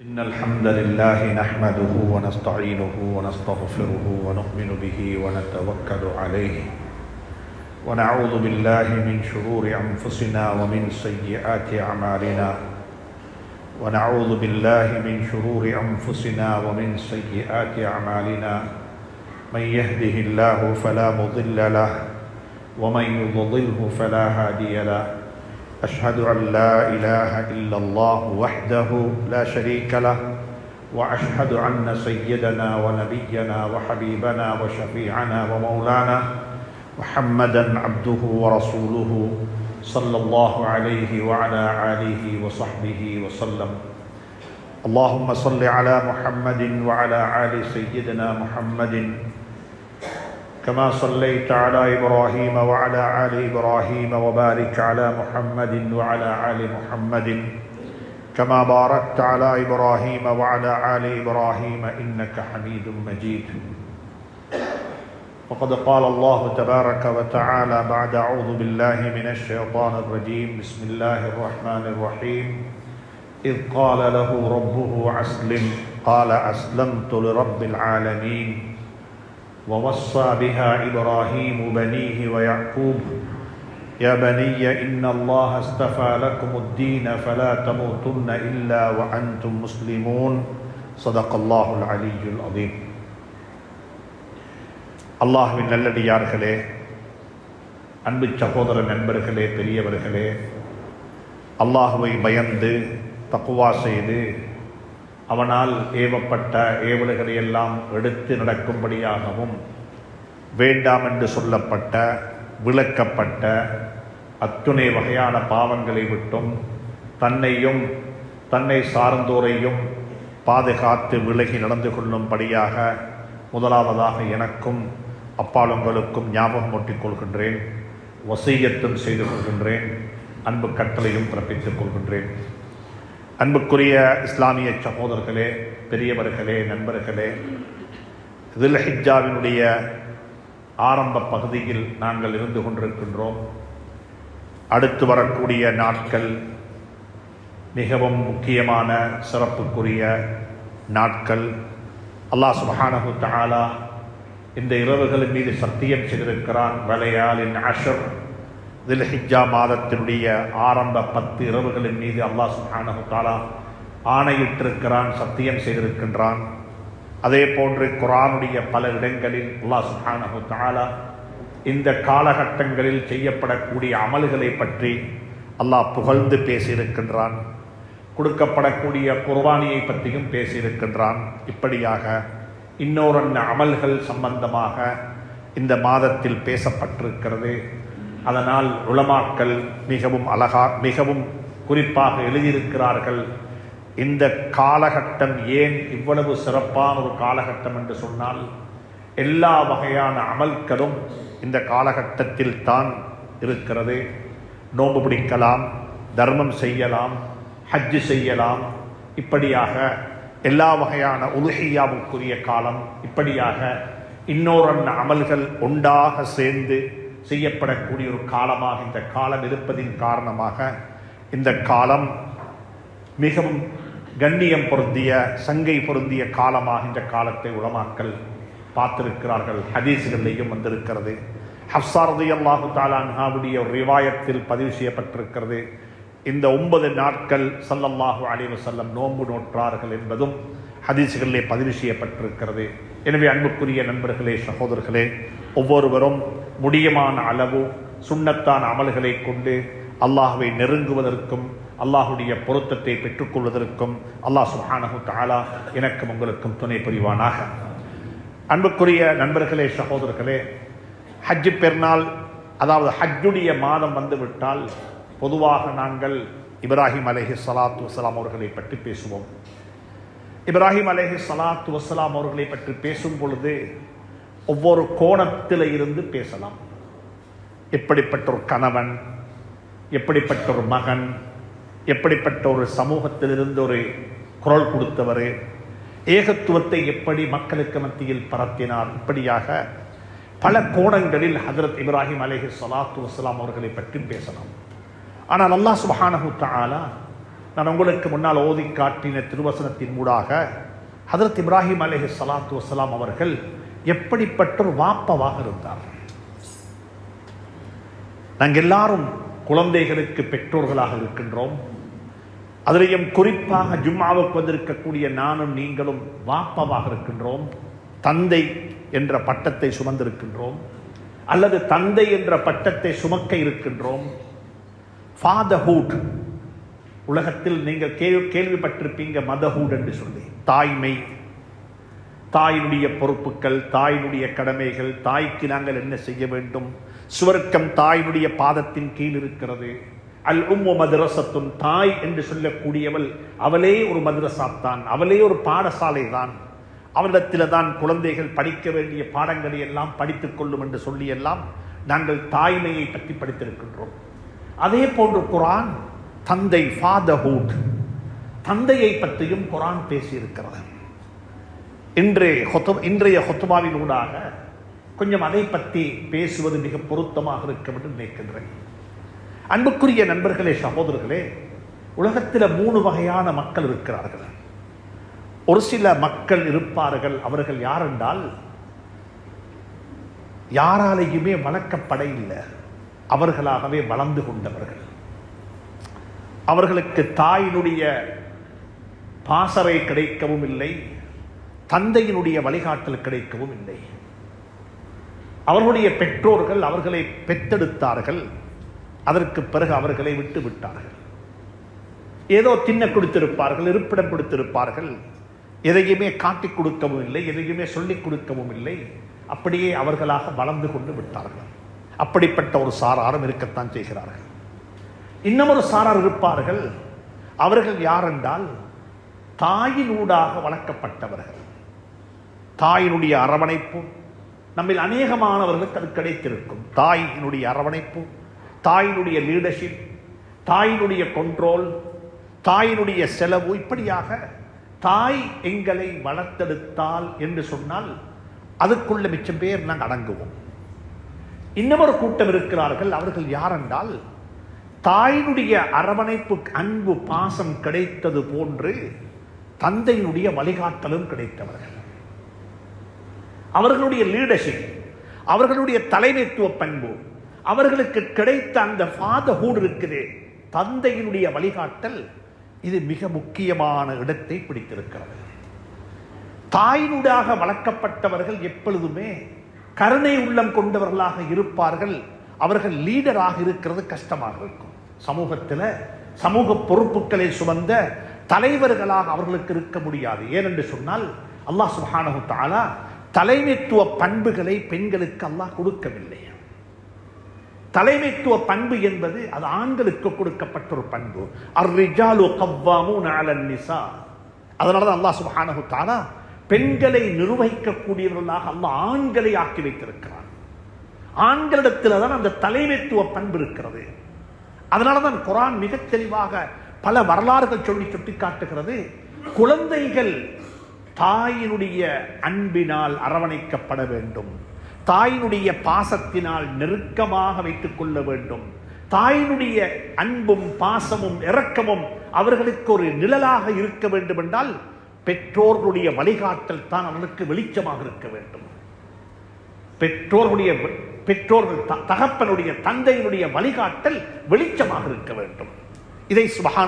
إن الحمد لله نحمده ونستعينه ونستغفره ونؤمن به ونتوكل عليه ونعوذ بالله من شرور أنفسنا ومن سيئات أعمالنا ونعوذ بالله من شرور أنفسنا ومن سيئات أعمالنا من يهده الله فلا مضل له ومن يضلله فلا هادي له أشهد أن لا إله إلا الله وحده لا شريك له وأشهد أن سيدنا ونبينا وحبيبنا وشفيعنا ومولانا محمدا عبده ورسوله صلى الله عليه وعلى آله وصحبه وسلم. اللهم صل على محمد وعلى آل سيدنا محمد كما صليت على إبراهيم وعلى آل إبراهيم وبارك على محمد وعلى آل محمد كما باركت على إبراهيم وعلى آل إبراهيم إنك حميد مجيد. وقد قال الله تبارك وتعالى بعد أعوذ بالله من الشيطان الرجيم بسم الله الرحمن الرحيم إذ قال له ربه أسلم قال أسلمت لرب العالمين ووصى بها إبراهيم بنيه ويعقوب يا بني إن الله اصطفى لكم الدين فلا تموتن إلا وأنتم مسلمون صدق الله العلي العظيم. அல்லாஹ்வின் நல்லடியார்களே, அன்பு சகோதர நண்பர்களே, பெரியவர்களே, அல்லாஹுவை பயந்து தக்வா செய்து அவனால் ஏவப்பட்ட ஏவல்களை எல்லாம் எடுத்து நடக்கும்படியாகவும் வேண்டாம் என்று சொல்லப்பட்ட விளக்கப்பட்ட அத்துணை வகையான பாவங்களை விட்டும் தன்னையும் தன்னை சார்ந்தோரையும் பாதுகாத்து விலகி நடந்து கொள்ளும்படியாக முதலாவதாக எனக்கும் அப்பாலுங்களுக்கும் ஞாபகம் ஊட்டிக் கொள்கின்றேன், வசியத்தும் செய்து கொள்கின்றேன், அன்பு கட்டளையும் பிறப்பித்துக் கொள்கின்றேன். அன்புக்குரிய இஸ்லாமிய சகோதரர்களே, பெரியவர்களே, நண்பர்களே, துல்ஹிஜ்ஜாவினுடைய ஆரம்ப பகுதியில் நாங்கள் இருந்து கொண்டிருக்கின்றோம். அடுத்து வரக்கூடிய நாட்கள் மிகவும் முக்கியமான சிறப்புக்குரிய நாட்கள். அல்லாஹ் சுப்ஹானஹு தஆலா இந்த இரவுகளின் மீது சத்தியம் செய்திருக்கிறான். வலையாலின் அஷர், துல்ஹிஜ்ஜா மாதத்தினுடைய ஆரம்ப 10 இரவுகளின் மீது அல்லாஹ் சுப்ஹானஹு தஆலா ஆணையிட்டிருக்கிறான், சத்தியம் செய்திருக்கின்றான். அதே போன்று குர்ஆனுடைய பல இடங்களில் அல்லாஹ் சுப்ஹானஹு தஆலா இந்த காலகட்டங்களில் செய்யப்படக்கூடிய அமல்களை பற்றி அல்லாஹ் புகழ்ந்து பேசியிருக்கின்றான். கொடுக்கப்படக்கூடிய குர்பானியை பற்றியும் பேசியிருக்கின்றான். இப்படியாக இன்னொரு அமல்கள் சம்பந்தமாக இந்த மாதத்தில் பேசப்பட்டிருக்கிறது. அதனால் உலமாக்கள் மிகவும் குறிப்பாக எழுதியிருக்கிறார்கள். இந்த காலகட்டம் ஏன் இவ்வளவு சிறப்பான ஒரு காலகட்டம் என்று சொன்னால், எல்லா வகையான அமல்களும் இந்த காலகட்டத்தில் தான் இருக்கிறது. நோன்பு பிடிக்கலாம், தர்மம் செய்யலாம், ஹஜ்ஜு செய்யலாம், இப்படியாக எல்லா வகையான உலுஹியாவுக்குரிய காலம், இப்படியாக இன்னொரு அமல்கள் ஒன்றாக சேர்ந்து செய்யப்படக்கூடிய ஒரு காலமாக இந்த காலம் இருப்பதின் காரணமாக இந்த காலம் மிகவும் கண்ணியம் பொருந்திய, சங்கை பொருந்திய காலமாக இந்த காலத்தை உலமாக்கள் பார்த்திருக்கிறார்கள். ஹதீஸ்களிலேயும் வந்திருக்கிறது. ஹஃப்ஸா ரலியல்லாஹு தஆலா அன்ஹாவுடைய ஒரு ரிவாயத்தில் பதிவு செய்யப்பட்டிருக்கிறது. இந்த 9 நாட்கள் ஸல்லல்லாஹு அலைஹி வஸல்லம் நோன்பு நோற்றார்கள் என்பதும் ஹதீஸ்களிலே பதிவு செய்யப்பட்டிருக்கிறது. எனவே அன்புக்குரிய நண்பர்களே, சகோதரர்களே, ஒவ்வொருவரும் முடியமான அளவு சுன்னத்தான அமல்களை கொண்டு அல்லாஹ்வை நெருங்குவதற்கும் அல்லாஹுடைய பொருத்தத்தை பெற்றுக்கொள்வதற்கும் அல்லாஹ் சுப்ஹானஹு தஆலா எனக்கும் உங்களுக்கும் துணை புரிவானாக. அன்புக்குரிய நண்பர்களே, சகோதரர்களே, ஹஜ்ஜு பெருநாள், அதாவது ஹஜ்ஜுடைய மாதம் வந்துவிட்டால் பொதுவாக நாங்கள் இப்ராஹிம் அலைஹிஸ்ஸலாத்து வஸ்ஸலாம் அவர்களை பற்றி பேசுவோம். இப்ராஹிம் அலைஹிஸ்ஸலாத்து வஸ்ஸலாம் அவர்களை பற்றி பேசும் பொழுது ஒவ்வொரு கோணத்தில் இருந்து பேசலாம். எப்படிப்பட்ட ஒரு கணவன், எப்படிப்பட்ட ஒரு மகன், எப்படிப்பட்ட ஒரு சமூகத்திலிருந்து ஒரு குரல் கொடுத்தவர், ஏகத்துவத்தை எப்படி மக்களுக்கு மத்தியில் பரத்தினார், இப்படியாக பல கோணங்களில் ஹஜ்ரத் இப்ராஹிம் அலைஹிஸ்ஸலாத்து வஸ்ஸலாம் அவர்களை பற்றி பேசலாம். ஆனால் அல்லாஹ் சுப்ஹானஹு தஆலா நான் உங்களுக்கு முன்னால் ஓதி காட்டின திருவசனத்தின் மூடாக ஹதரத் இப்ராஹிம் அலைஹிஸ்ஸலாத்து வஸ்ஸலாம் அவர்கள் எப்படிப்பட்ட ஒரு வாப்பவாக இருந்தார். நாங்கள் எல்லாரும் குழந்தைகளுக்கு பெற்றோர்களாக இருக்கின்றோம். அதிலையும் குறிப்பாக ஜும்மாவுக்கு வந்திருக்கக்கூடிய நானும் நீங்களும் வாப்பவாக இருக்கின்றோம். தந்தை என்ற பட்டத்தை சுமந்திருக்கின்றோம், அல்லது தந்தை என்ற பட்டத்தை சுமக்க இருக்கின்றோம். ஃபாதர்ஹுட், உலகத்தில் நீங்கள் கேள்விப்பட்டிருப்பீங்க மதர்ஹுட் என்று சொல்லி. தாய்மை, தாயினுடைய பொறுப்புகள், தாயினுடைய கடமைகள், தாய்க்கு நாங்கள் என்ன செய்ய வேண்டும். சுவர்க்கம் தாயினுடைய பாதத்தின் கீழ் இருக்கிறது. அல் உம்மு மதரசத்துன், தாய் என்று சொல்லக்கூடியவள் அவளே ஒரு மதரசா தான், அவளே ஒரு பாடசாலை தான். அவரிடத்தில் தான் குழந்தைகள் படிக்க வேண்டிய பாடங்களை எல்லாம் படித்துக் கொள்ளும் என்று சொல்லி எல்லாம் நாங்கள் தாய்மையை பற்றி படித்திருக்கின்றோம். அதே போன்று குர்ஆன் தந்தை, ஃபாதர்ஹுட், தந்தையை பற்றியும் குர்ஆன் பேசியிருக்கிறது. இன்றைய ஹுத்பாவின் ஊடாக கொஞ்சம் அதை பற்றி பேசுவது மிக பொருத்தமாக இருக்கும் என்று நினைக்கின்றேன். அன்புக்குரிய நண்பர்களே, சகோதரர்களே, உலகத்தில் 3 வகையான மக்கள் இருக்கிறார்கள். ஒரு சில மக்கள் இருப்பார்கள், அவர்கள் யார் என்றால் யாராலேயுமே வளர்க்கப்பட இல்லை, அவர்களாகவே வளர்ந்து கொண்டவர்கள். அவர்களுக்கு தாயினுடைய பாசறை கிடைக்கவும் இல்லை, தந்தையினுடைய வழிகாட்டல் கிடைக்கவும் இல்லை. அவர்களுடைய பெற்றோர்கள் அவர்களை பெற்றெடுத்தார்கள், அதற்கு பிறகு அவர்களை விட்டு விட்டார்கள். ஏதோ தின்ன கொடுத்திருப்பார்கள், இருப்பிடம் கொடுத்திருப்பார்கள், எதையுமே காட்டிக் கொடுக்கவும் இல்லை, எதையுமே சொல்லிக் கொடுக்கவும் இல்லை. அப்படியே அவர்களாக வளர்ந்து கொண்டு விட்டார்கள். அப்படிப்பட்ட ஒரு சாராரும் இருக்கத்தான் செய்கிறார்கள். இன்னமொரு சாரார் இருப்பார்கள், அவர்கள் யார் என்றால் தாயினூடாக வளர்க்கப்பட்டவர்கள். தாயினுடைய அரவணைப்பு நம்மில் அநேகமானவர்களுக்கு அது கிடைத்திருக்கும். தாயினுடைய அரவணைப்பு, தாயினுடைய லீடர்ஷிப், தாயினுடைய கண்ட்ரோல், தாயினுடைய செலவு, இப்படியாக தாய் எங்களை வளர்த்தெடுத்தால் என்று சொன்னால் அதுக்குள்ள மிச்சம் பேர் நாங்கள் அடங்குவோம். இன்னமொரு கூட்டம் இருக்கிறார்கள், அவர்கள் யார் என்றால் தாயினுடைய அரவணைப்பு, அன்பு, பாசம் கிடைத்தது போன்று தந்தையினுடைய வழிகாட்டலும் கிடைத்தவர்கள். அவர்களுடைய லீடர்ஷிப், அவர்களுடைய தலைமைத்துவ பண்பு, அவர்களுக்கு கிடைத்த அந்த ஃபாதர்ஹுட் இருக்குது, தந்தையினுடைய வழிகாட்டல், இது மிக முக்கியமான இடத்தை பிடித்திருக்கிறது. தாயினூடாக வளர்க்கப்பட்டவர்கள் எப்பொழுதுமே கருணை உள்ளம் கொண்டவர்களாக இருப்பார்கள். அவர்கள் லீடராக இருக்கிறது கஷ்டமாக இருக்கும். சமூகத்தில் சமூக பொறுப்புகளை சுமந்த தலைவர்களாக அவர்களுக்கு இருக்க முடியாது. ஏனென்று சொன்னால் அல்லாஹ் சுப்ஹானஹு வ தஆலா தலைமைத்துவ பண்புகளை பெண்களுக்கு அல்லாஹ் கொடுக்கவில்லை. தலைமைத்துவ பண்பு என்பது அது ஆண்களுக்கு கொடுக்கப்பட்ட ஒரு பண்பு. அர்-ரிஜாலு கவ்வாமூன அலன் நிசா. அதனாலதான் அல்லாஹ் சுப்ஹானஹு வ தஆலா பெண்களை நிர்வகிக்கக்கூடியவர்களாக அல்லாஹ் ஆண்களை ஆக்கி வைத்திருக்கிறார். ஆண்களிடத்தில் தான் அந்த தலைமைத்துவ பண்பு இருக்கிறது. அதனாலதான் குர்ஆன் மிக தெளிவாக பல வரலாறுகள் சொல்லி சுட்டி காட்டுகிறது. குழந்தைகள் தாயினுடைய அன்பினால் அரவணைக்கப்பட வேண்டும், தாயினுடைய பாசத்தினால் நெருக்கமாக வைத்துக் கொள்ள வேண்டும். தாயினுடைய அன்பும் பாசமும் இரக்கமும் அவர்களுக்கு ஒரு நிழலாக இருக்க வேண்டும் என்றால் பெற்றோர்களுடைய வழிகாட்டல் தான் அவர்களுக்கு வெளிச்சமாக இருக்க வேண்டும். பெற்றோர்கள் தகப்பனுடைய, தந்தையினுடைய வழிகாட்டல் வெளிச்சமாக இருக்க வேண்டும். இதை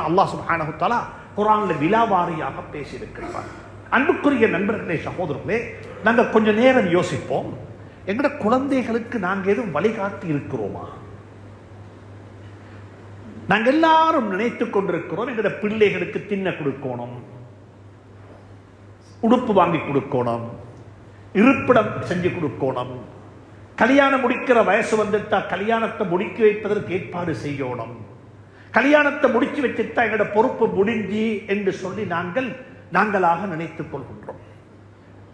அல்லாஹ் சுப்ஹானஹு வ தஆலா குர்ஆன்ல விலாவாரியாக பேசியிருக்கிறார். அன்புக்குரிய நண்பர்களே, சகோதரர்களே, நாங்கள் கொஞ்ச நேரம் யோசிப்போம். எங்கட குழந்தைகளுக்கு நாங்கள் எதுவும் வழிகாட்டி இருக்கிறோமா? நாங்கள் எல்லாரும் நினைத்துக் கொண்டிருக்கிறோம், எங்கட பிள்ளைகளுக்கு தின்ன கொடுக்கணும், உடுப்பு வாங்கி கொடுக்கணும், இருப்பிடம் செஞ்சு கொடுக்கணும், கல்யாணம் முடிக்கிற வயசு வந்துட்டா கல்யாணத்தை முடிக்க வைப்பதற்கு ஏற்பாடு செய்யணும், கல்யாணத்தை முடிச்சு வச்சுட்டா எங்களோட பொறுப்பு முடிஞ்சு என்று சொல்லி நாங்களாக நினைத்துக் கொள்கின்றோம்.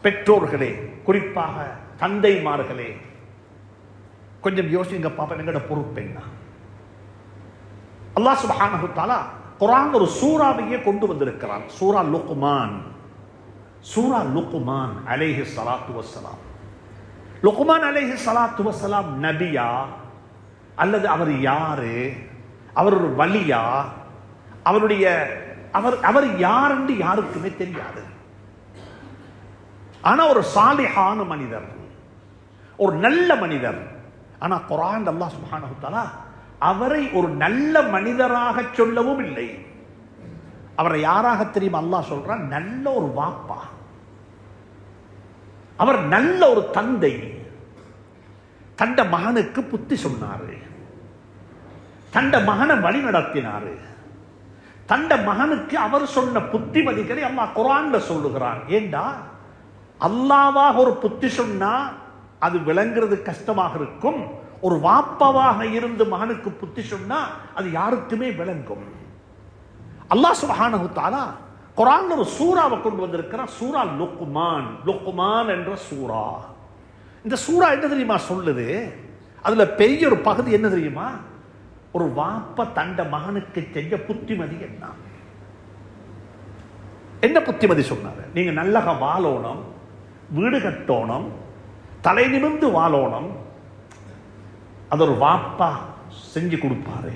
பெற்றோர்களே, குறிப்பாக தந்தைமார்களே, கொஞ்சம் யோசிங்க பாப்பா, எங்களோட பொறுப்பு என்ன? அல்லாஹ் சுப்ஹானஹு வ தஆலா குர்ஆன் ஒரு சூறாவையே கொண்டு வந்திருக்கிறான். சூரா லுக்மான் அலைஹி ஸலாத்து வஸ்ஸலாம். லுக்மான் அலைஹி ஸலாத்து வஸ்ஸலாம் நபியா அல்லது அவர் யாரு? அவர் ஒரு வலியா? அவருடைய அவர் யார் என்று யாருக்குமே தெரியாது. ஆனா ஒரு சாலிஹான மனிதர், ஒரு நல்ல மனிதர். ஆனா குர்ஆன் அல்லாஹ் சுப்ஹானஹு வ தஆலா அவரை ஒரு நல்ல மனிதராக சொல்லவும் இல்லை. அவரை யாராக தெரியும் அல்லாஹ் சொல்றான்? நல்ல ஒரு வாப்பா, அவர் நல்ல ஒரு தந்தை. தண்ட மகனுக்கு புத்தி சொன்னாரு, தண்ட மகனை வழி நடத்தினாரு. தண்ட மகனுக்கு அவர் சொன்ன புத்திமதிகளை அல்லாஹ் குர்ஆன்ல சொல்லுகிறான். ஏண்டா அல்லாஹ்வாக ஒரு புத்தி சொன்னா அது விளங்குறது கஷ்டமாக இருக்கும். ஒரு வாப்பாவாக இருந்து மகனுக்கு புத்தி சொன்னா அது யாருக்குமே விளங்கும். அல்லாஹ் சுப்ஹானஹு வ தஆலா குர்ஆன்ல ஒரு சூராவை கொண்டு வந்திருக்கிறார். சூரா லுக்மான். லுக்மான் என்ற சூரா. இந்த சூரா என்ன தெரியுமா சொல்லுது? அதுல பெரிய ஒரு பகுதி என்ன தெரியுமா? ஒரு வாப்பா தண்ட மகனுக்கு செஞ்ச புத்திமதி என்ன புத்திமதி சொன்னாரு? நீங்க நல்லக வாழணும், வீடு கட்டணும், தலை நிமிர்ந்து வாழணும். அது ஒரு வாப்பா செஞ்சு கொடுப்பாரு.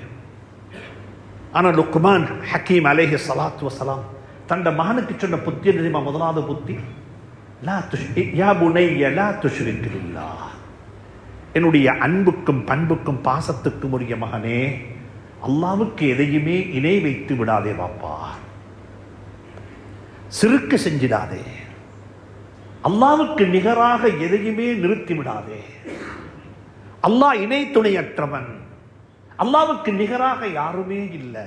ஆனா லுக்மான் ஹக்கீம் அலைஹி ஸலாத்து வஸலாம் தண்ட மகனுக்கு சொன்ன புத்தி தெரியுமா? முதலாவது புத்தி, யா புனைய லா துஷ்ரிக் பில்லாஹ். என்னுடைய அன்புக்கும் பண்புக்கும் பாசத்துக்கும் உரிய மகனே, அல்லாஹ்வுக்கு எதையுமே இணை வைத்து விடாதே வாப்பா. சிறுக்கு செஞ்சிடாதே. அல்லாஹ்வுக்கு நிகராக எதையுமே நிறுத்தி விடாதே. அல்லாஹ் இணை துணையற்றவன், அல்லாஹ்வுக்கு நிகராக யாருமே இல்லை.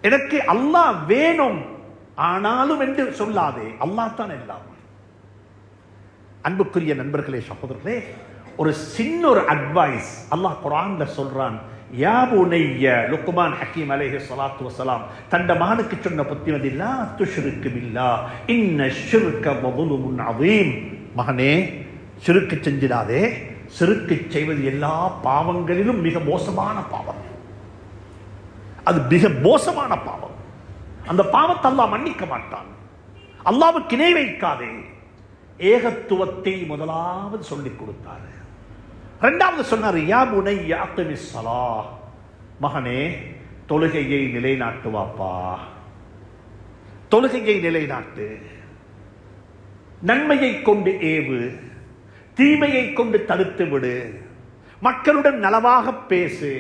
எனக்கு அல்லாஹ் வேணும் ஆனாலும் என்று சொல்லாதே, அல்லாஹ் தான் எல்லாம். அன்புக்குரிய நண்பர்களே, சகோதரர்களே, ஒரு சின்ன ஒரு அட்வைஸ் அல்லாஹ் குர்ஆன்ல சொல்றான். யா புனைய, லுக்மான் ஹக்கீம் அலைஹி ஸலாத்து வஸலாம் தண்ட மகனுக்கு சொன்ன புத்திமதி, லா துஷ்ரிக் பில்லாஹ் இன்ன ஷிர்க வதுலுமுன் அதீம். மகனே, ஷிர்க் செஞ்சிடாதே. ஷிர்க் செய்வது எல்லா பாவங்களிலும் மிக மோசமான பாவம். அது மிக மோசமான பாவம். அந்த பாவத்தை அல்லாஹ் மன்னிக்க மாட்டான். அல்லாஹ்வுக்கு இணை வைக்காதே. ஏகத்துவத்தை முதலாவது சொல்லிக் கொடுத்தாரு. இரண்டாவது சொன்னார், யா புனைய அக்மிஸ் ஸலாஹ். மகனே, தொழுகையை நிலைநாட்டுவாப்பா. தொழுகையை நிலைநாட்டு. நன்மையை கொண்டு ஏவு, தீமையை கொண்டு தடுத்து விடு. மக்களுடன் நலவாக பேசு.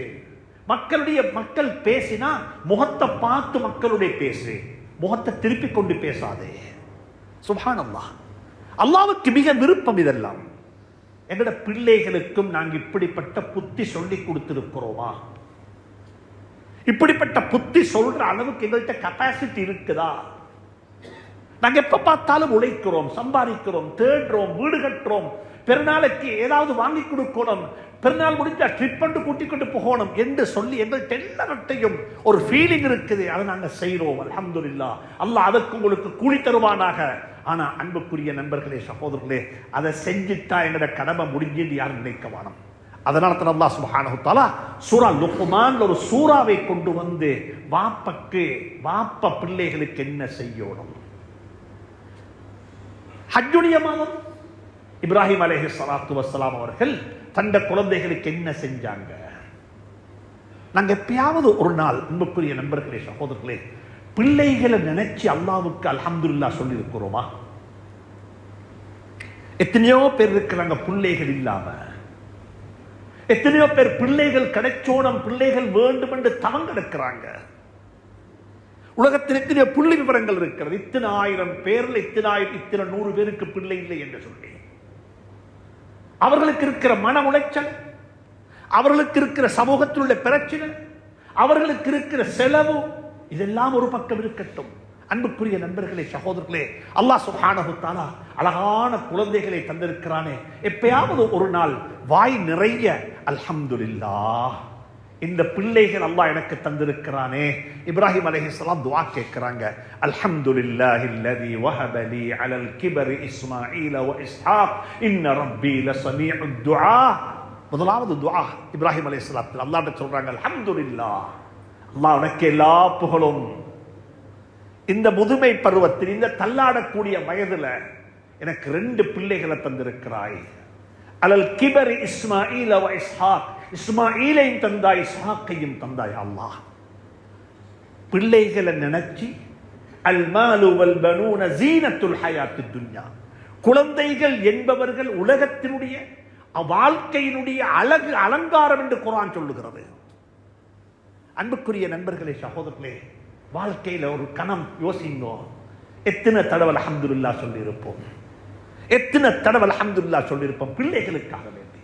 மக்கள் பேசினா முகத்தை பார்த்து மக்களுடைய பேசு, முகத்தை திருப்பி கொண்டு பேசாதே. சுப்ஹானல்லாஹ். அல்லாஹ்வுக்கு மிக விருப்பம் இதெல்லாம். எங்கட பிள்ளைகளுக்கும் நாங்க இப்படிப்பட்ட புத்தி சொல்லி கொடுத்திருக்கிறோமா? இப்படிப்பட்ட புத்தி சொல்ற அளவுக்கு எங்கள்கிட்ட கெப்பாசிட்டி இருக்குதா? நாங்க எப்ப பார்த்தாலும் உழைக்கிறோம், சம்பாதிக்கிறோம், தேடுறோம், வீடு கட்டுறோம், பெருநாளுக்கு ஏதாவது வாங்கி கொடுக்கணும், பெருநாள் முடிஞ்சா ட்ரிப் பண்ணி கூட்டிக் கொண்டு போகணும் என்று சொல்லி எங்கள்கிட்ட எல்லாவற்றையும் ஒரு ஃபீலிங் இருக்குது. அதை நாங்கள் செய்கிறோம். அல்ஹம்துலில்லாஹ். அல்லாஹ் அதற்கு உங்களுக்கு கூலி தருவானாக. ஆனா அன்புக்குரிய நண்பர்களே, சகோதரர்களே, அதை செஞ்சுட்டா எங்களோட கடமை முடிஞ்சுன்னு யாரும் நினைக்க வேணும். அதனால தான் அல்லாஹ் சுப்ஹானஹு வ தஆலா சூரா லுக்மான்ல ஒரு சூறாவை கொண்டு வந்து வாப்பா பிள்ளைகளுக்கு என்ன செய்யணும். ஹஜ்ஜுடைய மாதம் இப்ராஹிம் அலைஹி ஸலாத்து வஸ்ஸலாம் அவர்கள் தந்த குழந்தைகளுக்கு என்ன செஞ்சாங்க? நாங்க எப்பயாவது ஒரு நாள் அன்புக்குரிய நண்பர்களே, சகோதரர்களே, பிள்ளைகளை நினைச்சு அல்லாஹ்வுக்கு அல்ஹம்துலில்லாஹ் சொல்லி இருக்கிறோமா? எத்தனையோ பேர் இருக்கிறாங்க பிள்ளைகள் இல்லாம. எத்தனையோ பேர் பிள்ளைகள் கிடைச்சோனம், பிள்ளைகள் வேண்டும் என்று தவங்க இருக்கிறாங்க. உலகத்தில் எத்தனையோ புள்ளி விவரங்கள் இருக்கிறது. இத்தனை ஆயிரம் பேர்ல இத்தனை 100 பேருக்கு பிள்ளை இல்லை என்று சொல்லி அவர்களுக்கு இருக்கிற மன உளைச்சல், அவர்களுக்கு இருக்கிற சமூகத்தில் உள்ள பிரச்சனை, அவர்களுக்கு இருக்கிற செலவு, இதெல்லாம் ஒரு பக்கம் இருக்கட்டும். அன்புக்குரிய நண்பர்களே, சகோதரர்களே, அல்லாஹ் சுப்ஹானஹு வ தஆலா அழகான குழந்தைகளை தந்திருக்கிறானே. எப்பயாவது ஒரு நாள் வாய் நிறைய அல்ஹம்துலில்லாஹ், இந்த பிள்ளைகள் அல்லாஹ் எனக்கு தந்திருக்கிறானே. இப்ராஹிம் அலைஹிஸ்ஸலாம் துஆ கேட்கிறாங்க. அல்ஹம்துலில்லாஹில்லதி வஹப லீ அலல் கிபரி இஸ்மாஈல வ இஸ்ஹாக் இன்ன ரப்பி லஸமீஉத் துஆ. முதலாவது துஆ இப்ராஹிம் அலைஹிஸ்ஸலாம் அல்லாஹ்ட்ட சொல்றாங்க, அல்ஹம்துலில்லாஹ், அல்லாஹ் உனக்கு எல்லா புகழும். இந்த முதுமை பருவத்தில், இந்த தள்ளாடக்கூடிய வயதுல எனக்கு 2 பிள்ளைகளை தந்திருக்கிறாய். அலல் கிபரி இஸ்மாஈல வ இஸ்ஹாக், இஸ்மாஈலையும் தந்தாய், இஸ்ஹாக்கையும் தந்தாய். அல்லாஹ் பிள்ளைகளை நினைச்சு அல் மாலு வல் பனூன ஜீனத்துல் ஹயாத்துத் துன்யா, குழந்தைகள் என்பவர்கள் உலகத்தினுடைய வாழ்க்கையினுடைய அழகு அலங்காரம் என்று குர்ஆன் சொல்லுகிறது. அன்புக்குரிய நண்பர்களே, சகோதரர்களே, வாழ்க்கையில ஒரு கணம் யோசிங்கோ. எத்தனை தடவை அல்ஹம்துலில்லாஹ் சொல்லி இருப்போம், எத்தனை தடவை அல்ஹம்துலில்லாஹ் சொல்லி இருப்போம் பிள்ளைகளுக்காக வேண்டி.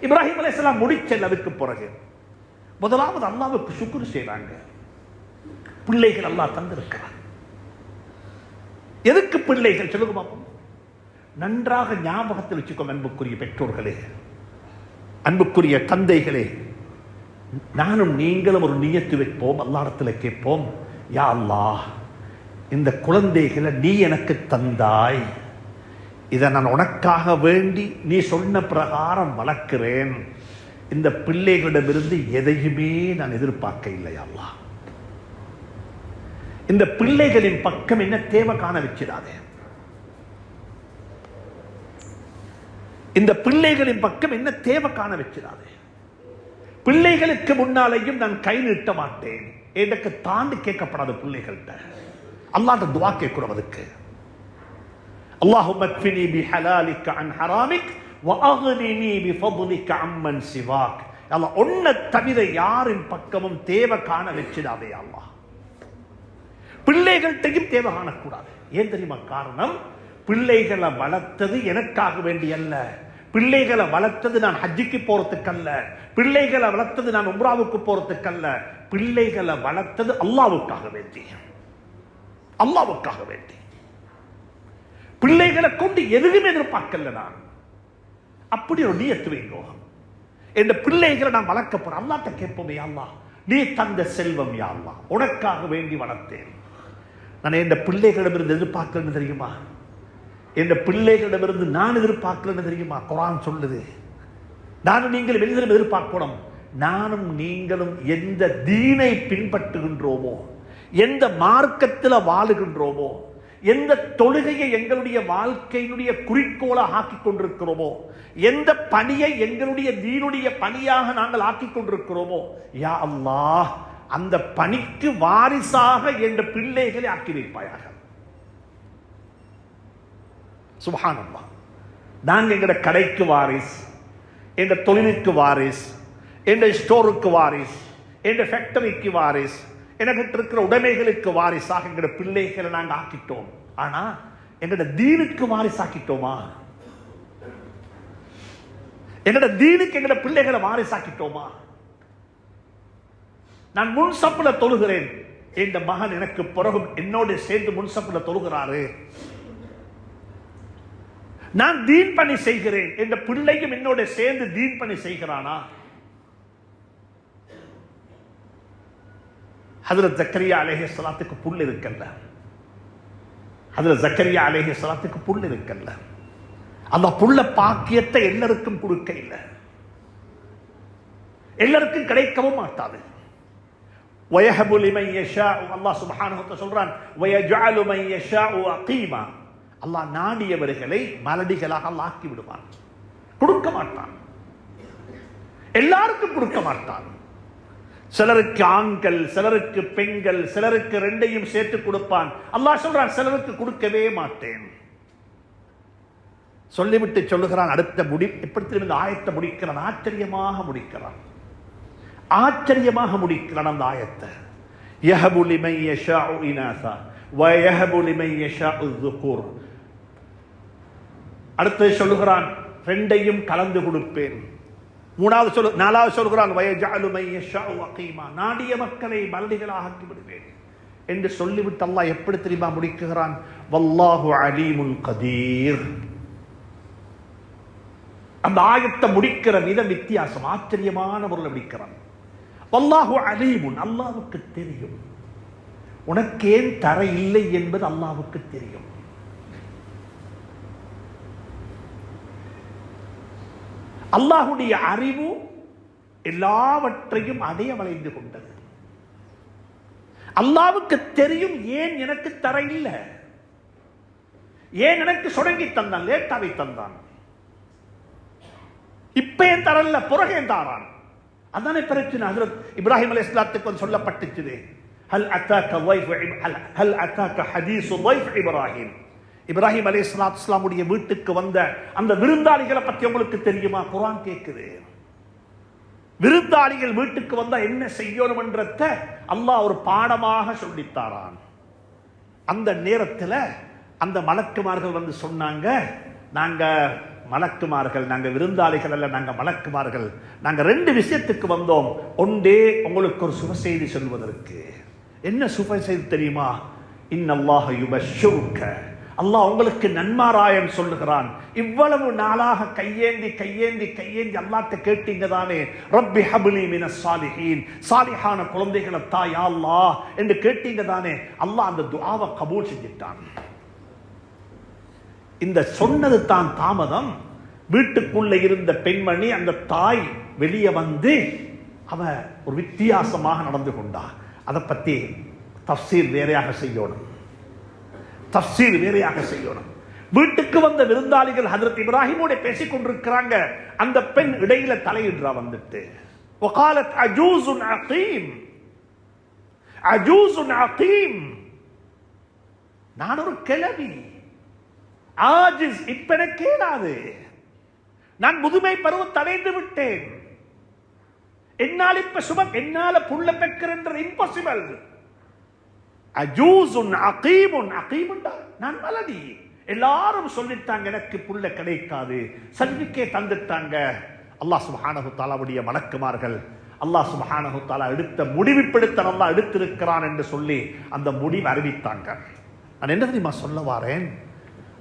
இப்ராஹிம் அலைஹிஸ்ஸலாம் முடிச்சல் அதுக்கு பிறகு முதலாவது அல்லாஹ்வுக்கு சுக்ர் செய்றாங்க. பிள்ளைகள் அல்லாஹ் தந்திருக்கிறார். எதுக்கு பிள்ளைகள் சொல்லுங்க பாப்போம். நன்றாக ஞாபகத்தில் வச்சுக்கோம் அன்புக்குரிய பெற்றோர்களே, அன்புக்குரிய தந்தைகளே. நானும் நீங்களும் ஒரு நியத்து வைப்போம், அல்லாஹ்விடத்தில் கேட்போம், யா அல்லாஹ், இந்த குழந்தைகளை நீ எனக்கு தந்தாய், இதை நான் உனக்காக வேண்டி நீ சொன்ன பிரகாரம் வளர்க்கிறேன். இந்த பிள்ளைகளிடமிருந்து எதையுமே நான் எதிர்பார்க்க இல்லை அல்லாஹ். இந்த பிள்ளைகளின் பக்கம் என்ன தேவை காண வச்சிடாதே. இந்த பிள்ளைகளின் பக்கம் என்ன தேவை காண வச்சிடாதே. பிள்ளைகளுக்கு முன்னாலேயும் நான் கை நீட்ட மாட்டேன். எனக்கு தாண்டி கேட்கப்படாத பிள்ளைகள்கிட்ட அல்லாஹ்ட்ட துஆ கேட்கிறோம். அதுக்கு அல்லாஹும்ம க்ஃபினி பிஹலாலிக அன் ஹராமிக் வஅக்னினி பிஃضلிக அம்மன் சிவாக். அல்லாஹ், உன்னை தவிர யாரின் பக்கமும் தேவை காண வச்சிடாதே அல்லாஹ். பிள்ளைகள்கிட்டையும் தேவை காணக்கூடாது. ஏன் தெரியுமா காரணம்? பிள்ளைகளை வளர்த்தது எனக்காக வேண்டி அல்ல, பிள்ளைகளை வளர்த்தது நான் ஹஜ்ஜிக்கு போறதுக்கு அல்ல, பிள்ளைகளை வளர்த்தது நான் உம்ராவுக்கு போறதுக்கு அல்ல, பிள்ளைகளை வளர்த்தது அல்லாஹ்வுக்காக வேண்டி, அல்லாஹ்வுக்காக வேண்டி. பிள்ளைகளை கொண்டு எதுவுமே எதிர்பார்க்கல நான். அப்படி ஒரு நியத்து வைங்கோ. இந்த பிள்ளைகளை நான் வளர்க்க போறேன். அல்லாஹ்ட்ட கேட்போமே, அல்லாஹ் நீ தந்த செல்வம் யா அல்லாஹ், உனக்காக வேண்டி வளர்த்தேன். நான் என் பிள்ளைகளிடமிருந்து எதிர்பார்க்கலன்னு தெரியுமா? என் பிள்ளைகளிடமிருந்து நான் எதிர்பார்க்கலன்னு தெரியுமா? குர்ஆன் சொல்லுது, நானும் நீங்கள் வெளியிலும் எதிர்பார்க்கணும். நானும் நீங்களும் எந்த தீனை பின்பற்றுகின்றோமோ, எந்த மார்க்கத்தில் வாழுகின்றோமோ, எந்த தொழுகையை எங்களுடைய வாழ்க்கையினுடைய குறிக்கோளாக ஆக்கிக் கொண்டிருக்கிறோமோ, எந்த பணியை எங்களுடைய தீனுடைய பணியாக நாங்கள் ஆக்கிக் கொண்டிருக்கிறோமோ, யா அல்லாஹ், அந்த பணிக்கு வாரிசாக என்ற பிள்ளைகளை ஆக்கி வைப்பாயாக. சுப்ஹானல்லாஹ். நாங்க எங்கட கடைக்கு வாரிஸ், எங்க தொழிலுக்கு வாரிஸ், எங்க ஸ்டோருக்கு வாரிஸ், எங்க ஃபேக்டரிக்கு வாரிஸ், எனக்கு இருக்கிற உடைமைகளுக்கு வாரிசாக எங்கட பிள்ளைகளை நாங்க ஆக்கிட்டோம். ஆனா எங்கட தீனுக்கு வாரிசாக்கிட்டோமா? எங்கட தீனுக்கு எங்கட பிள்ளைகளை வாரிசாக்கிட்டோமா? நான் முன்சப்புல தொழுகிறேன், என் மகன் எனக்கு பிறகு என்னோட சேர்ந்து முன்சப்புல தொழுகிறாரு. நான் தீன் பணி செய்கிறேன், என் பிள்ளையும் என்னோட சேர்ந்து தீன் பணி செய்கிறானா? ஹஜ்ரத் ஜக்கரியா அலைஹிஸ்ஸலாத்துக்கு புல் இருக்கல்ல, ஹஜ்ரத் ஜக்கரியா அலைஹிஸ்ஸலாத்துக்கு புல் இருக்கல்ல. அந்த புல்ல பாக்கியத்தை எல்லாருக்கும் கொடுக்க இல்லை, எல்லாருக்கும் கிடைக்கவும் மாட்டாது. வயஹபு லிமன் யஷாஉ, அல்லாஹ் சுப்ஹானஹு வ தஆலா சொல்றான், வயஜஅலு மன் யஷாஉ அகீமா. அல்லாஹ் நாடியவர்களை மலடிகளாக அல்லாஹ் ஆக்கி விடுவான், கொடுக்க மாட்டான், எல்லாருக்கும் கொடுக்க மாட்டான். சிலருக்கு ஆண்கள், சிலருக்கு பெண்கள், சிலருக்கு ரெண்டையும் சேர்த்து கொடுப்பான். அல்லாஹ் சொல்றான், சிலருக்கு கொடுக்கவே மாட்டேன். சொல்லிவிட்டு சொல்லுகிறான், அடுத்த எப்படி இந்த ஆயத்தை முடிக்கிறான், ஆச்சரியமாக முடிக்கிறான், ஆச்சரியமாக முடிக்கிறான் அந்த ஆயத்தை. யஹபு லிமன் யஷாஉ இனாஸா வ யஹபு லிமன் யஷாஉ ذுகூர். அடுத்து சொல்லுகிறான், ரெண்டையும் கலந்து கொடுப்பேன். நாலாவது சொல்கிறான், வயஜஅலு மன் யஷாஉ அகீமா, நாடிய மக்களை மலடிகளாக ஆக்கி விடுவேன் என்று சொல்லிவிட்டு அல்லாஹ் எப்படி தெரியுமா முடிக்குகிறான், வல்லாஹு அலீமுல் கதீர். அந்த ஆயத்தை முடிக்கிற விதம் வித்தியாசம், ஆச்சரியமான முறையில் முடிக்கிறான். வல்லாஹு அலீமுன், அல்லாஹ்வுக்கு தெரியும். உனக்கு ஏன் தர இல்லை என்பது அல்லாஹ்வுக்கு தெரியும். அல்லாஹ்வுடைய அறிவு எல்லாவற்றையும் அடைய வளைந்து கொண்டது. அல்லாஹ்வுக்கு தெரியும் ஏன் எனக்கு தர இல்லை, ஏன் எனக்கு சுடங்கி தந்தான், லேட்டாவை தந்தான், இப்ப ஏன் தரல, புறகே தாரான். அதானே பிரச்சனை. ஹஜ்ரத் இப்ராஹிம் அலைஹிஸ்ஸலாத்துக்கு சொல்லப்பட்டுச்சு, ஹல் அத்தாக்க ஹதீஸு ضيف இப்ராஹிம். இப்ராஹிம் அலைஹிஸ்ஸலாமுடைய வீட்டுக்கு வந்த அந்த விருந்தாளிகளை பற்றி உங்களுக்கு தெரியுமா? குர்ஆன் கேட்குது. விருந்தாளிகள் வீட்டுக்கு வந்தா என்ன செய்யணும் என்றத அல்லாஹ் ஒரு பாடமாக சொல்லித்தாரான். அந்த நேரத்தில் அந்த மலக்குமார்கள் வந்து சொன்னாங்க, நாங்க மலக்குமார்கள், நாங்க விருந்தாளிகள் அல்ல, நாங்க மலக்குமார்கள், நாங்க 2 விஷயத்துக்கு வந்தோம். ஒன்றே உங்களுக்கு ஒரு சுப செய்தி சொல்வதற்கு. என்ன சுப செய்தி தெரியுமா? இன்னல்லாஹ யுபஷ்ஷுருக, அல்லாஹ் உங்களுக்கு நன்மாராயம் சொல்லுகிறான். இவ்வளவு நாளாக கையேந்தி கையேந்தி கையேந்தி அல்லாஹ்ட்ட கேட்டீங்க தானே, ரப்பி ஹப்லி மினஸ் சாலிஹீன், சாலிஹான குழந்தைகளை தா யா அல்லாஹ் என்று கேட்டீங்க தானே. அல்லாஹ் அந்த துஆவை கபூல் செஞ்சிட்டான். இந்த சொன்னது தான் தாமதம். வீட்டுக்குள்ள இருந்த பெண்மணி, அந்த தாய் வெளியே வந்து அவ ஒரு வித்தியாசமாக நடந்து கொண்டா. அதை பத்தி தஃசீர் வேறையாக செய்யணும், தஃசீர் வேறையாக செய்யணும். வீட்டுக்கு வந்த விருந்தாளிகள் ஹஜ்ரத் இப்ராஹிமோட பேசிக் கொண்டிருக்கிறாங்க. அந்த பெண் இடையில தலையிடுறா வந்துட்டு, وقالت عجوز عقيم, عجوز عقيم, நான் ஒரு கிழவி, ஆஜிஸ், இப்ப எனக்கு கேடாது, நான் முதுமை பருவத்தை அடைந்து விட்டேன், என்னால் இப்ப சுபம், என்னால புள்ள பெக்கிறன்றது இம்பாசிபிள். அஜூசுன் அகீமுன், அகீமுண்டா நான் மலடி. எல்லாரும் சொல்லிட்டாங்க எனக்கு புள்ள கிடைக்காது, சர்டிபிகேட் தந்துட்டாங்க. அல்லாஹ் சுப்ஹானஹு தஆலாவுடைய மலக்குமார்கள் அல்லாஹ் சுப்ஹானஹு தஆலா எடுத்த முடிவுப்படுத்த அல்லாஹ் எடுத்திருக்கிறான் என்று சொல்லி அந்த முடிவு அறிவித்தாங்க. நான் என்ன தெரியுமா சொல்ல வாரேன்?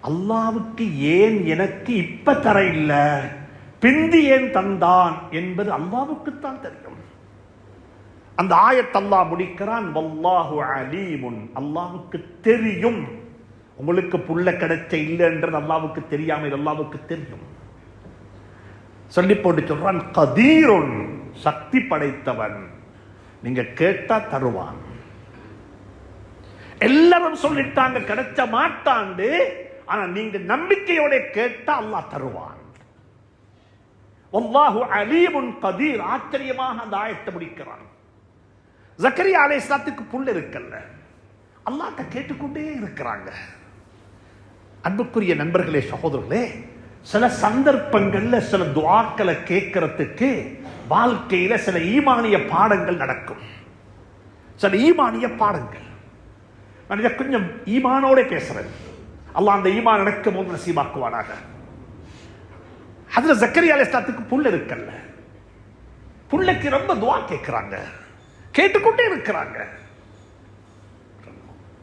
அல்லாவுக்கு ஏன் எனக்கு இப்ப தர இல்ல, பிந்தி ஏன் தந்தான் என்பது அல்லாவுக்குத்தான் தெரியும். அந்த ஆயத் அல்லாஹ் முடிக்கிறான், வல்லாஹு அலீமுன், அல்லாவுக்கு தெரியும். உங்களுக்கு புள்ள கிடைச்ச இல்லை என்றது அல்லாவுக்கு தெரியாம அல்லாவுக்கு தெரியும். சொல்லி போட்டு சொல்றான், கதீருன், சக்தி படைத்தவன், நீங்க கேட்டா தருவான். எல்லாரும் சொல்லிட்டாங்க கிடைச்ச மாட்டாண்டு, ஆனா நீங்க நம்பிக்கையோட கேட்டா அல்லாஹ் தருவான். வல்லாஹு அலீமுன் கதீர். ஆச்சரியமாக அந்த ஆயத்தை முடிக்கிறான். ஜக்கரியா அலைஹிஸ்ஸலாத்துக்கு புள்ள இருக்கல்ல, அல்லாஹ்ட்ட கேட்டுக்கொண்டே இருக்கிறாங்க. அன்புக்குரிய நண்பர்களே, சகோதரர்களே, சில சந்தர்ப்பங்கள்ல சில துஆக்களை கேட்கறதுக்கு வாழ்க்கையில சில ஈமானிய பாடங்கள் நடக்கும். சில ஈமானிய பாடங்கள். நான் இதை கொஞ்சம் ஈமானோட பேசுறேன். அல்லாஹ் அந்த ஈமான் நடக்கும் போது நசீபாக்குவானாக. அதுல ஜக்கரியா அலைஹிஸ்ஸலாத்துக்கு புள்ள இருக்கல்ல, புள்ளைக்கு ரொம்ப துஆ கேட்கிறாங்க, கேட்டுக்கொண்டே இருக்கிறாங்க.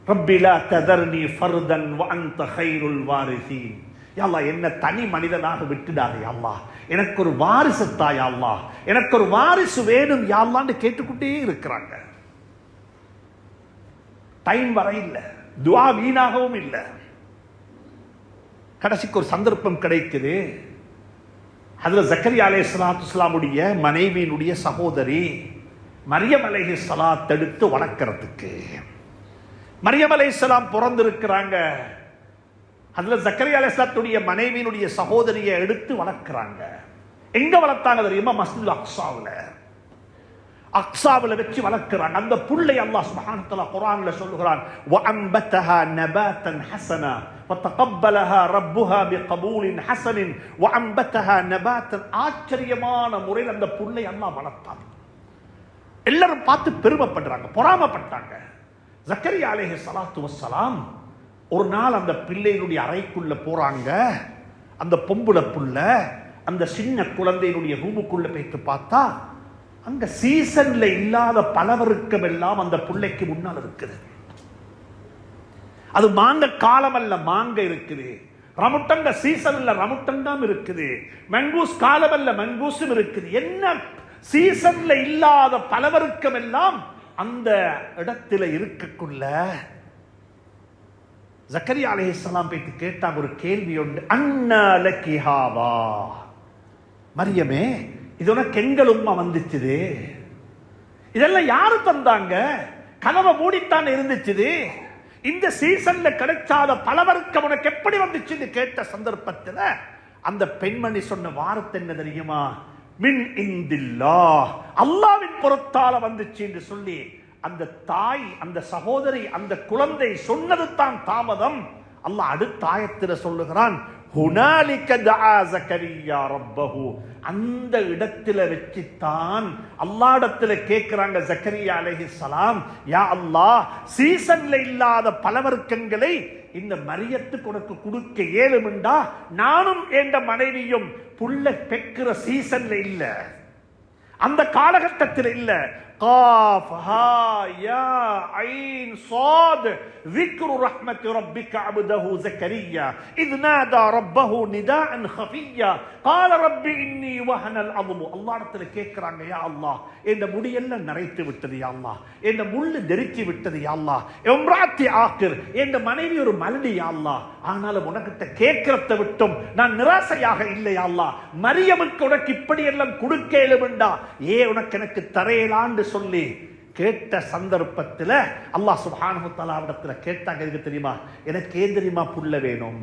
ரப்பி லா ததர்னி ஃபர்தன் வ அன்த கைருல் வாரிசீன். யா அல்லாஹ், என்ன தனி மனிதனாக விட்டுடாதே யா அல்லாஹ், எனக்கு ஒரு வாரிசு தா யா அல்லாஹ், எனக்கு ஒரு வாரிசு வேணும் யா அல்லாஹ்னு கேட்டுக்கொண்டே இருக்கிறாங்க. டைம் வர இல்ல, துஆ வீணாகவும் இல்ல. கடைசிக்கு ஒரு சந்தர்ப்பம் கிடைக்குது. அதுல ஜக்கரியா அலைஹிஸ்ஸலாமுடைய மனைவியினுடைய சகோதரி மரியம் அலைஹிஸ்ஸலாத் எடுத்து வளர்க்கறதுக்கு, மரியம் அலைஹிஸ்ஸலாம் பிறந்திருக்கிறாங்க. அதுல ஜக்கரியா அலைஹிஸ்ஸலாத்துடைய மனைவியினுடைய சகோதரியை எடுத்து வளர்க்கிறாங்க. எங்க வளர்த்தாங்க தெரியுமா? மஸ்ஜிதுல் அக்ஸாவுல, அக்ஸாவுல வச்சு வளர்க்கிறாங்க. அந்த புள்ளை அல்லாஹ் சுப்ஹானஹு வ தஆலா குர்ஆன்ல சொல்லுகிறான், வஅம்பதஹா நபாதன் ஹஸனா ஃபதகப்பலஹா ரப்புஹா பிகபூலின் ஹஸனின் வஅம்பதஹா நபாதன். ஆச்சரியமான முறையில் அந்த புள்ளை அல்லாஹ் வளர்த்தான். எல்லாரும் பார்த்து பெருமைப்படுறாங்க, பொறாமப்பட்டாங்க. ஜக்கரியா அலைஹிஸ்ஸலாத்து வஸ்ஸலாம் ஒரு நாள் அந்த பிள்ளையினுடைய அறைக்குள்ள போறாங்க. அந்த பொம்புல புள்ள அந்த சின்ன குழந்தையினுடைய ரூமுக்குள்ள போயிட்டு பார்த்தா அங்க சீசன்ல இல்லாத பலவருக்கம் எல்லாம் அந்த பிள்ளைக்கு முன்னால் இருக்குது. அது மாங்க காலம் அல்ல, மாங்க இருக்குது. ரமுட்டங்க சீசன்ல ரமுட்டங்காம் இருக்குது. மங்கூஸ் காலம் அல்ல, மங்கூஸும் இருக்குது. என்ன சீசன்ல இல்லாத பலவருக்கம் எல்லாம் அந்த இடத்துல இருக்கக்குள்ள ஜக்கரியா அலைஹிஸ்ஸலாம் போயிட்டு கேட்டாங்க ஒரு கேள்வி உண்டு. அன்னா லக்கி ஹாவா, மரியமே இது உனக்கு எங்கள் உம்மா வந்துச்சுது, இதெல்லாம் யாரு தந்தாங்க? கனவை மூடித்தான் இருந்துச்சு. இந்த சீசன்ல கிடைச்சாத பலவர்க்கம் உனக்கு எப்படி வந்துச்சுன்னு கேட்ட சந்தர்ப்பத்தில் அந்த பெண்மணி சொன்ன வார்த்தை என்ன தெரியுமா? மின் இந்தில்லாஹ், அல்லாஹ்வின் புறத்தால வந்துச்சு என்று சொல்லி அந்த தாய், அந்த சகோதரி, அந்த குழந்தை சொன்னது தான் தாமதம். அல்லாஹ் அடுத்த ஆயத்தில சொல்லுகிறான், ஹுனாலிக தஆ ஜக்கரியா ரப்பஹு. அந்த இடத்துல வச்சுத்தான் அல்லாஹ்விடத்துல கேட்கிறாங்க ஜக்கரியா அலைஹிஸ்ஸலாம், யா அல்லாஹ், சீசன்ல இல்லாத பலவர்க்கங்களை இந்த மரியத்துக்கு உனக்கு கொடுக்க ஏழுமெண்டா, நானும் என்ற மனைவியும் புள்ள பெக்கிற சீசன்ல இல்ல, அந்த காலகட்டத்தில் இல்ல. قاف ها يا عين صاد ذكر رحمة ربك عبده زكريا إذ نادى ربه نداء خفيا قال رب إني وهن العظم. الله இடத்துல கேக்குறாங்க, யா அல்லாஹ், இந்த முடியெல்லாம் நரைத்து விட்டது யா அல்லாஹ், இந்த முள்ளு தெரிச்சு விட்டது யா அல்லாஹ், இம்ராத்தி ஆகிர், இந்த மனைவி ஒரு மலடி யா அல்லாஹ், ஆனாலும் உனக்கிட்ட கேட்கிறத விட்டும் நான் நிராசையாக இல்லை யா அல்லாஹ், மரியமுக்கு உனக்கு இப்படி எல்லாம் கொடுக்க இயலுமெண்டா உனக்கு எனக்கு தரையலான்னு சொல்லி கேட்ட சந்தர்ப்பத்தில் அல்லாஹ் சுப்ஹானஹு வ தஆலா இடத்துல கேட்டாங்க, எதுக்கு தெரியுமா? எனக்கு ஏன் தெரியுமா புள்ள வேணும்?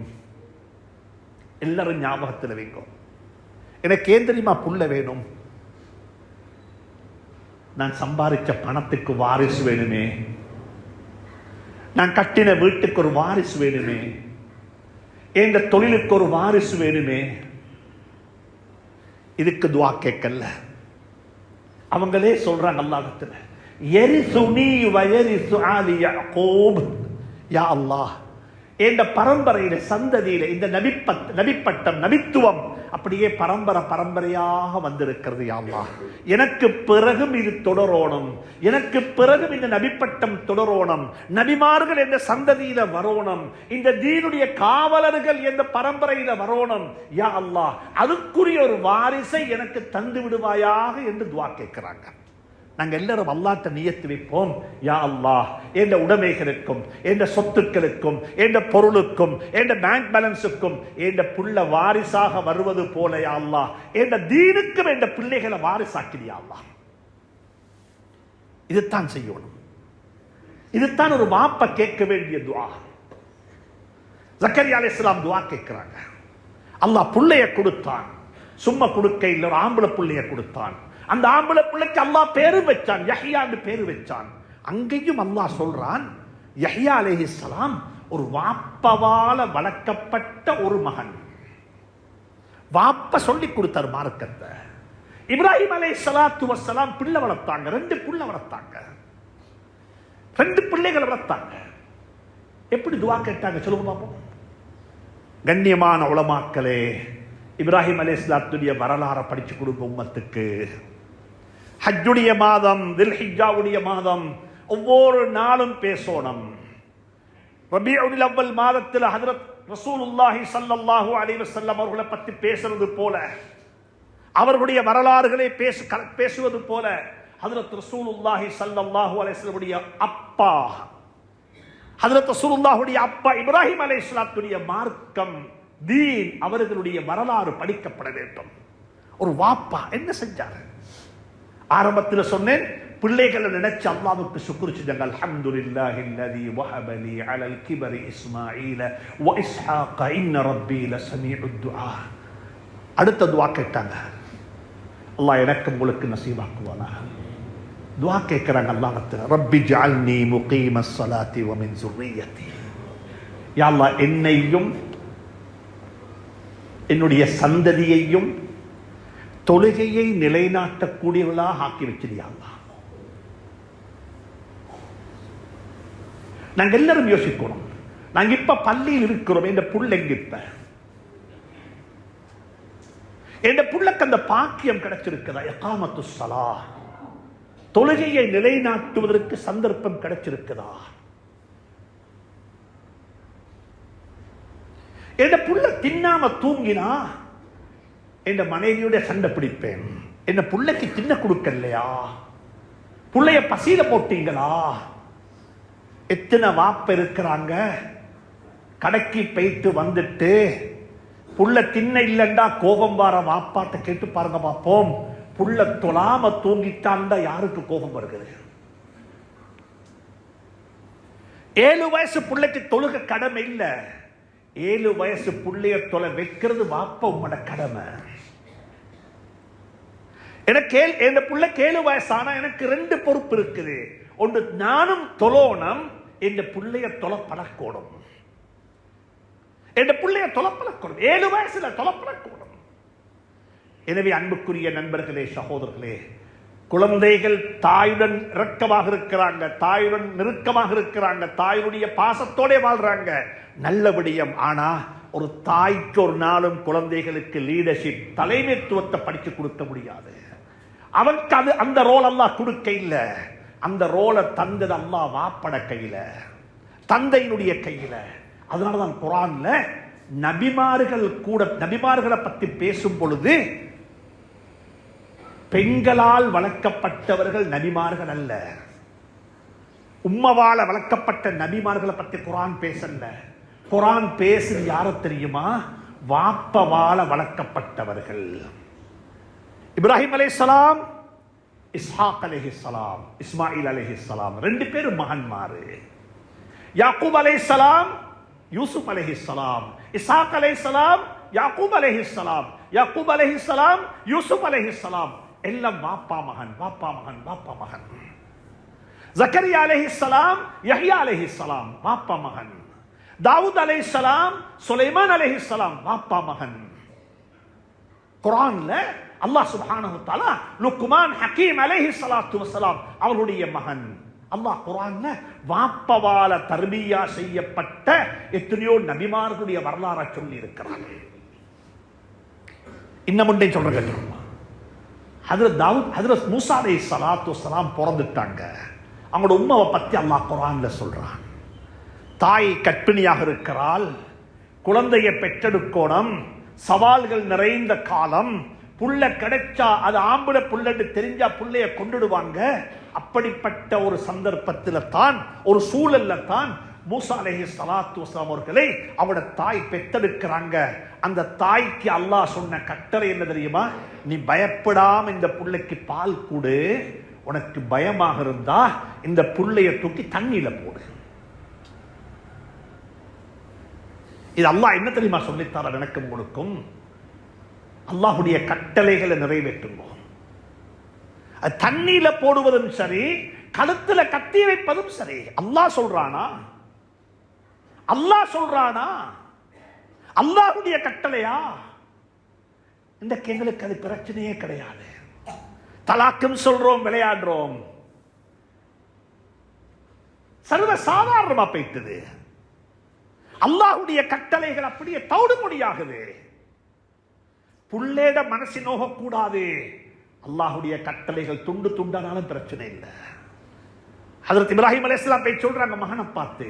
எல்லாரும் ஞாபகத்தில் வைங்க, எனக்கு ஏன் தெரியுமா புள்ள வேணும்? நான் சம்பாதிச்ச பணத்துக்கு வாரிசு வேணுமே, நான் கட்டின வீட்டுக்கு ஒரு வாரிசு வேணுமே, என்ற தொழிலுக்கு ஒரு வாரிசு வேணுமே. இதுக்கு துஆ கேட்கல, அவங்களே சொல்றாங்க அல்லாஹ்விடத்துல, யரிசுனி வ யரிசு ஆலி யாக்கூப். யா அல்லாஹ், இந்த பரம்பரையில சந்ததியில இந்த நபிப்பட்டம் நபித்துவம் அப்படியே பரம்பரையாக வந்திருக்கிறது யா அல்லாஹ், எனக்கு பிறகும் இது தொடரோணும், எனக்கு பிறகும் இந்த நபிப்பட்டம் தொடரோணும், நபிமார்கள் என்ற சந்ததியில வரணும், இந்த தீனுடைய காவலர்கள் என்ற பரம்பரையில வரணும் யா அல்லாஹ், அதுக்குரிய ஒரு வாரிசை எனக்கு தந்து விடுவாயாக என்று துஆ கேட்கிறாங்க. நாங்க எல்லாரும் அல்லாஹ்ட்ட நியத்து வைப்போம், யா அல்லாஹ், என்ற உடைமைகளுக்கும், என்ற சொத்துக்களுக்கும், என்ற பொருளுக்கும், என்ற பேங்க் பேலன்ஸுக்கும் என்ற புள்ள வாரிசாக வருவது போல யா அல்லாஹ், என்ற தீனுக்கும் என்ற பிள்ளைகளை வாரிசாக்கிறியா அல்லாஹ். இதுதான் செய்யணும், இதுதான் ஒரு வாப்ப கேட்க வேண்டிய துஆ. ஜக்கரியா அலைஹிஸ்ஸலாம் துஆ கேட்கிறாங்க. அல்லாஹ் புள்ளைய கொடுத்தான், சும்மா கொடுக்க இல்லை, ஒரு ஆம்பளை புள்ளைய கொடுத்தான். அந்த ஆம்பளை பிள்ளைக்கு அல்லாஹ் பேரு வச்சான், யஹ்யா என்று பேரு வச்சான். அங்கேயும் அல்லாஹ் சொல்றான், யஹ்யா அலைஹிஸ்ஸலாம் ஒரு வாப்பவால வளர்க்கப்பட்ட ஒரு மகன். வாப்ப சொல்லி கொடுத்தார் மார்க்கத்தை. இப்ராஹிம் அலைஹிஸ்ஸலாத்து வஸ்ஸலாம் பிள்ளை வளர்த்தாங்க, 2 புள்ள வளர்த்தாங்க, 2 பிள்ளைகள் வளர்த்தாங்க. எப்படி துஆ கேட்டாங்க சொல்லுங்க பாப்போம். கண்ணியமான உலமாக்களே, இப்ராஹிம் அலைஹிஸ்ஸலாத்துடைய வரலாறை படிச்சு கொடுங்க உம்மத்துக்கு. ஹஜ்ஜுடைய மாதம், தில்ஹிஜ்ஜாவுடைய மாதம், ஒவ்வொரு நாளும் பேசணும். ரபீஉல் அவ்வல் மாதத்தில் ஹஜ்ரத் ரசூலுல்லாஹி ஸல்லல்லாஹு அலைஹி வஸல்லம் அவர்களை பற்றி பேசுறது போல, அவர்களுடைய வரலாறுகளை பேசுவது போல, ஹஜ்ரத் ரசூலுல்லாஹி ஸல்லல்லாஹு அலைஹி வஸல்லம் அப்பா, ஹஜ்ரத் ரசூலுல்லாஹுடைய அப்பா இப்ராஹிம் அலைஹிஸ்ஸலாத்துடைய மார்க்கம், தீன், அவர்களுடைய வரலாறு படிக்கப்பட வேண்டும். ஒரு வாப்பா என்ன செஞ்சார்? ஆரம்பத்தில் சொன்னேன், பிள்ளைகளை நினைச்சு அல்லாஹ்வுக்கு சுக்ர் செஞ்சாங்க. அல்ஹம்துலில்லாஹில்லதி வஹப லி அலல் கிபரி இஸ்மாஈல வ இஸ்ஹாக இன்ன ரப்பி லஸமீஉத் துஆ. அடுத்த துஆ கேட்டாங்க, அல்லாஹ் எனக்கு உங்களுக்கு நசீபாக்குவானா. துஆ கேட்கிறாங்க அல்லாஹ்விடத்தில், ரப்பி ஜஅல்னி முகீமஸ் ஸலாத்தி வ மின் ஸுர்ரிய்யதி. யா அல்லாஹ், என்னையும் என்னுடைய சந்ததியையும் தொழுகையை நிலைநாட்டக்கூடியவர்களாக ஆக்கி வச்சிருயா அல்லாஹ். நாங்க எல்லாரும் யோசிக்கணும், நாங்க இப்ப பள்ளியில் இருக்கிறோம், என்ற புள்ளைங்க இப்ப என்ற புள்ளக்கு அந்த பாக்கியம் கிடைச்சிருக்கிறதா? இகாமத்து ஸலாஹ், தொழுகையை நிலைநாட்டுவதற்கு சந்தர்ப்பம் கிடைச்சிருக்குதா? என்ற புள்ள தின்னாம தூங்கினா என் மனைவியோட சண்டை பிடிப்பேன். என்ன புள்ளைக்கு தின்ன கொடுக்கலையா? புள்ளைய பசியில போட்டீங்களா? எத்தனை வாப்ப இருக்கிறாங்க, கடைக்கு போயிட்டு வந்துட்டு புள்ள தின்ன இல்லைண்டா கோபம் வர வாப்பாட்ட கேட்டு பாருங்க பார்ப்போம். புள்ள தொழாம தூங்கிட்டான்டா யாருக்கு கோபம் வருகிறது? 7 வயசு புள்ளைக்கு தொழுக கடமை இல்ல, 7 வயசு புள்ளைய தொலை வைக்கிறது வாப்ப உம்மோட கடமை. எனக்கு என் புள்ள 7 வயசானா எனக்கு 2 பொறுப்பு இருக்குது. ஒன்று நானும் தொலோனம் என்ற பிள்ளைய தொலைப்பழக்கூடும். என்ற பிள்ளைய தொலைப்பழக்கூடும். 7 வயசுல தொலைப்பழக்கூடும். எனவே அன்புக்குரிய நண்பர்களே, சகோதரர்களே, குழந்தைகள் தாயுடன் இறக்கமாக இருக்கிறாங்க, தாயுடன் நெருக்கமாக இருக்கிறாங்க, தாயுடைய பாசத்தோட வாழ்றாங்க, நல்ல விடயம். ஆனா ஒரு தாய்க்கு ஒரு நாளும் குழந்தைகளுக்கு லீடர்ஷிப், தலைமைத்துவத்தை படிச்சு கொடுக்க முடியாது. அவருக்கு அது அந்த ரோல் அல்லாஹ் கொடுக்க இல்ல. அந்த ரோலை தந்தது அல்லாஹ் வாப்பட கையில, தந்தையினுடைய கையில. அதனாலதான் குர்ஆன்ல நபிமார்கள் கூட நபிமார்களை பற்றி பேசும் பொழுது பெண்களால் வளர்க்கப்பட்டவர்கள் நபிமார்கள் அல்ல. உம்மவால வளர்க்கப்பட்ட நபிமார்களை பற்றி குர்ஆன் பேசல. குர்ஆன் பேசுது யார தெரியுமா? வாப்பவால வளர்க்கப்பட்டவர்கள். இப்ராஹிம் அலைஹிஸ்ஸலாம், இஸ்ஹாக் அலைஹிஸ்ஸலாம், இஸ்மாயில் அலைஹிஸ்ஸலாம் 2 பேரும் மகன்மாரு. யாக்கூப் அலைஹிஸ்ஸலாம், யூசுப் அலைஹிஸ்ஸலாம், இஸ்ஹாக் அலைஹிஸ்ஸலாம், யாக்கூப் அலைஹிஸ்ஸலாம், யாக்கூப் அலைஹிஸ்ஸலாம், யூசுப் அலைஹிஸ்ஸலாம் எல்லாம் வாப்பா மகன், வாப்பா மகன், வாப்பா மகன். ஜக்கரியா அலைஹிஸ்ஸலாம், யஹ்யா அலைஹிஸ்ஸலாம் வாப்பா மகன். தாவூத் அலைஹிஸ்ஸலாம், சுலைமான் அலைஹிஸ்ஸலாம் வாப்பா மகன். குர்ஆன்ல அல்லாஹ் சுப்ஹானஹு வ தஆலா லுக்மான் ஹக்கீம் அலைஹிஸ்ஸலாத்து வஸ்ஸலாம் அவருடைய மகன். அல்லாஹ் குர்ஆன்ல வாப்பவால தர்பியா செய்யப்பட்ட எத்தனையோ நபிமார்களுடைய வரலாறை சொல்லி இருக்கிறார். இன்னும் ஒன்றை சொல்றேன் கேட்டுக்கோங்க. ஹஜ்ரத் தாவூத், ஹஜ்ரத் மூசா அலைஹிஸ்ஸலாத்து வஸ்ஸலாம் பிறந்துட்டாங்க. அவங்களோட உம்மாவை பத்தி அல்லாஹ் குர்ஆன்ல சொல்றான். தாய் கற்பிணியாக இருக்கிறாள், குழந்தையை பெற்றெடுக்கணும், சவால்கள் நிறைந்த காலம், புள்ள கிடைச்சா அது ஆம்பளை புள்ளன்னு தெரிஞ்சா புள்ளைய கொண்டுடுவாங்க. அப்படிப்பட்ட ஒரு சந்தர்ப்பத்தில் தான், ஒரு சூழல்ல தான் மூசா அலைஹிஸ்ஸலாத்து வஸ்ஸலாம் அவர்களை அவரோட தாய் பெற்றெடுக்கிறாங்க. அந்த தாய்க்கு அல்லாஹ் சொன்ன கட்டளை என்ன தெரியுமா? நீ பயப்படாம இந்த புள்ளைக்கு பால் கொடு, உனக்கு பயமாக இருந்தா இந்த புள்ளைய தூக்கி தண்ணியில போடு. இது அல்லாஹ் என்ன தெரியுமா சொல்லித்தார எனக்கு உங்களுக்கும்? அல்லாஹுடைய கட்டளைகளை நிறைவேற்றுங்க. தண்ணீல போடுவதும் சரி, கழுத்துல கத்தி வைப்பதும் சரி. அல்லாஹ் சொல்றானா? அல்லாஹ் சொல்றானா? அல்லாஹுடைய கட்டளையா? இந்த எங்களுக்கு அது பிரச்சனையே கிடையாது. தலாக்கும் சொல்றோம், விளையாடுறோம், சர்வ சாதாரணமா போய்த்தது. அல்லாஹுடைய கட்டளைகள் அப்படியே தவிடுபொடியாகுது. புள்ளேட மனசு நோகக்கூடாது. அல்லாஹுடைய கட்டளைகள் துண்டு துண்டானாலும் பிரச்சனை இல்லை. ஹஜ்ரத் இப்ராஹிம் அலைஹிஸ்ஸலாம் போய் சொல்றாங்க மகனை பார்த்து.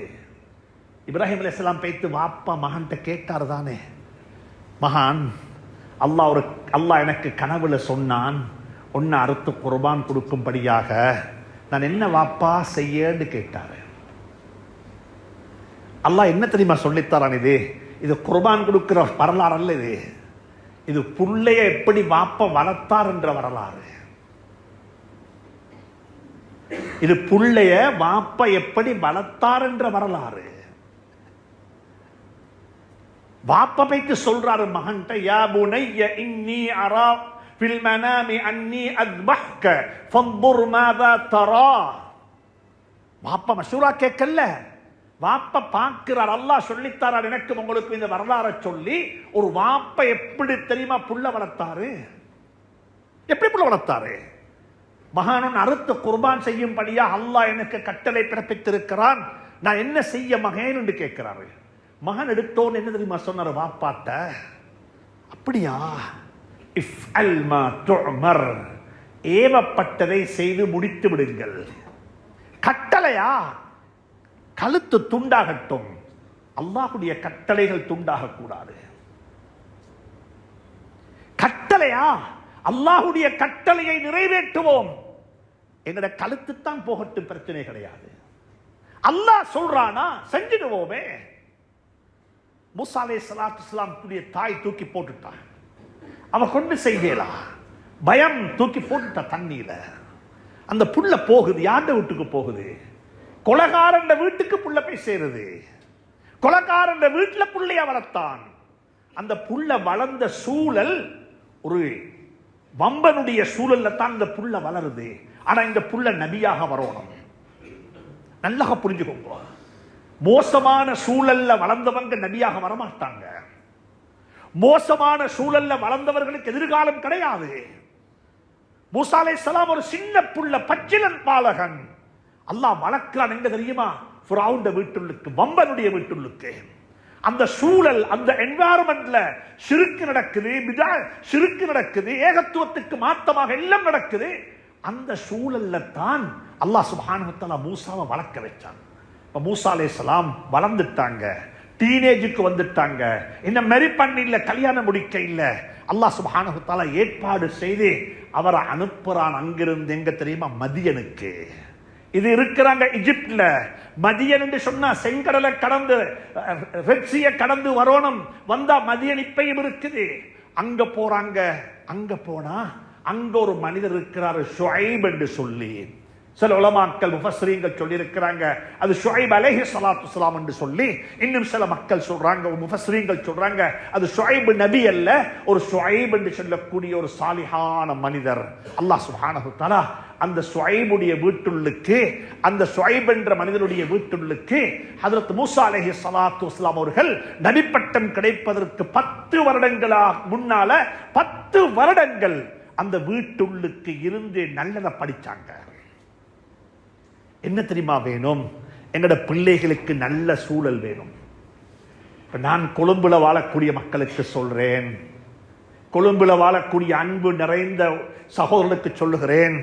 இப்ராஹிம் அலைஹிஸ்ஸலாம் போய்த்து வாப்பா மகன்கிட்ட கேட்டார் தானே, மகான் அல்லாஹ் எனக்கு கனவுல சொன்னான் ஒன்னு அறுத்து குர்பான் கொடுக்கும்படியாக, நான் என்ன வாப்பா செய்யன்னு கேட்டாரு. அல்லாஹ் என்ன தெரியுமா சொல்லித்தாரான்? இது குர்பான் கொடுக்கிற வரலாறு அல்ல. இது புள்ளைய எப்படி வாப்ப வளர்த்தார் என்ற வரலாறு. இது புள்ளைய வாப்ப எப்படி வளர்த்தார் என்ற வரலாறு. வாப்ப பைத்து சொல்றாரு மகன்கிட்ட, யா புனைய இன்னி அரா ஃபில் மனாமி அன்னி அஸ்பஹ்க ஃபன்துர் மாதா தரா. வாப்ப மஷூரா கேட்கல, வாப்ப பார்க்கிறார். அல்லாஹ் சொல்லித்தாரார் எனக்கு உங்களுக்கு இந்த வரலாறை சொல்லி. ஒரு வாப்ப எப்படி தெரியுமா புள்ள வளர்த்தாரு? எப்படி புள்ள வளர்த்தாரு? மகானுன் அறுத்து குர்பான் செய்யும்படியா அல்லாஹ் எனக்கு கட்டளை பிறப்பித்திருக்கிறான், நான் என்ன செய்ய மகன் என்று கேட்கிறாரு. மகன் எடுத்தோன்னு என்ன தெரியுமா சொன்னாரு வாப்பாட்ட? அப்படியா, இஃப் அல் மா துஅமர், ஏவப்பட்டதை செய்து முடித்து விடுங்கள். கட்டளையா? கழுத்து துண்டாகட்டும். அல்லாஹுடைய கட்டளைகள் துண்டாக கூடாது. கட்டளையா? அல்லாஹுடைய கட்டளையை நிறைவேற்றுவோம். எங்கட கழுத்து தான் போகட்டும், பிரச்சனை கிடையாது. அல்லாஹ் சொல்றானா செஞ்சிடுவோமே. மூசா அலைஹிஸ்ஸலாத்து வஸ்ஸலாமுடைய தாய் தூக்கி போட்டுட்டான். அவ கொண்டு செய்யலா, பயம் தூக்கி போட்டுட்டா தண்ணியில. அந்த புள்ள போகுது, யாண்ட வீட்டுக்கு போகுது? கொலைகாரன் வீட்டுக்கு புள்ள போய் சேருது. கொலைகாரன் வீட்டுல புள்ளைய வளர்த்தான். அந்த புள்ள வளர்ந்த சூழல் ஒரு வம்பனுடைய சூழல்ல தான் இந்த புள்ள வளருது. ஆனா இந்த புள்ள நபியாக வரணும். நல்லா புரிஞ்சுக்கோங்க. மோசமான சூழல்ல வளர்ந்தவங்க நபியாக வரமாட்டாங்க. மோசமான சூழல்ல வளர்ந்தவர்களுக்கு எதிர்காலம் கிடையாது. மூசா அலைஹிஸ்ஸலாம் ஒரு சின்ன புள்ள, பச்சிலன் பாலகன். அல்லாஹ் வளர்க்கிறான் எங்க தெரியுமா? ஃபிரௌன் வீட்டுள்ளுக்கு, வம்பனுடைய வீட்டுள்ளுக்கு. அந்த சூழல், அந்த என்வாயர்மெண்ட்ல ஷிர்க் நடக்குது, ஷிர்க் நடக்குது, ஏகத்துவத்துக்கு மாற்றமாக எல்லாம் நடக்குது. அந்த சூழல்ல தான் அல்லாஹ் சுப்ஹானஹு வ தஆலா மூசாவை வளர்க்க வச்சான். இப்ப மூசா அலைஹிஸ்ஸலாம் வளர்ந்துட்டாங்க, டீனேஜுக்கு வந்துட்டாங்க, இன்னும் மேரி பண்ணி இல்ல, கல்யாணம் முடிக்க இல்ல. அல்லாஹ் சுப்ஹானஹு வ தஆலா ஏற்பாடு செய்து அவரை அனுப்புறான். அங்கிருந்து எங்க தெரியுமா? மதியனுக்கு. இது இருக்கிறாங்க எகிப்துல. மதியன் என்று சொன்னா செங்கடலை கடந்து, ரெட்சியை கடந்து வரணும். வந்தா மதியன் இப்பயும் இருக்குது. அங்க போறாங்க. அங்க போனா அங்க ஒரு மனிதர் இருக்கிறார், ஷுஐப் என்று சொல்லி. சில உலமாக்கள் முஃபஸ்ஸரீன்கள் சொல்லி இருக்கிறாங்க அது ஷுஐப் அலைஹிஸ்ஸலாத்து வஸ்ஸலாம் என்று சொல்லி. இன்னும் சில மக்கள் சொல்றாங்க, முஃபஸ்ஸரீன்கள் சொல்றாங்க அது ஷுஐப் நபி அல்ல, ஒரு ஷுஐப் என்று சொல்லக்கூடிய ஒரு சாலிஹான மனிதர். அல்லாஹ் சுப்ஹானஹு வ தஆலா அந்த ஷுஐபுடைய வீட்டுள்ளுக்கு, அந்த ஷுஐப் என்ற மனிதனுடைய வீட்டுள்ளுக்கு ஹஜ்ரத் மூசா அலைஹிஸ்ஸலாத்து வஸ்ஸலாம் அவர்கள் நபிப்பட்டம் கிடைப்பதற்கு 10 வருடங்களாக முன்னால 10 வருடங்கள் அந்த வீட்டுள்ளுக்கு இருந்து நல்லதை படிச்சாங்க. என்ன தெரியுமா வேணும்? எங்கட பிள்ளைகளுக்கு நல்ல சூழல் வேணும். நான் கொழும்புல வாழக்கூடிய மக்களுக்கு சொல்றேன், கொழும்புல வாழக்கூடிய அன்பு நிறைந்த சகோதரர்களுக்கு சொல்லுகிறேன்,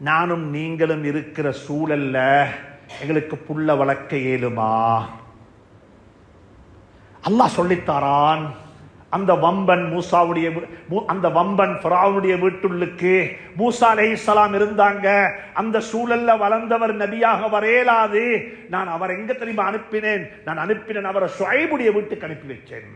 நானும் நீங்களும் இருக்கிற சூழல்ல எங்களுக்கு புள்ள வளர்க்க இயலுமா? அல்லாஹ் சொல்லித்தாரான். அந்த வம்பன் மூசாவுடைய, அந்த வம்பன் ஃபிரௌனுடைய வீட்டுள்ளுக்கு மூசா அலைஹிஸ்ஸலாம் இருந்தாங்க. அந்த சூழல்ல வளர்ந்தவர் நபியாக வரையலாது. நான் அவர் எங்க தெரியுமா அனுப்பினேன்? நான் அனுப்பினேன் அவரை ஷுஐபுடைய வீட்டுக்கு அனுப்பி வச்சேன்.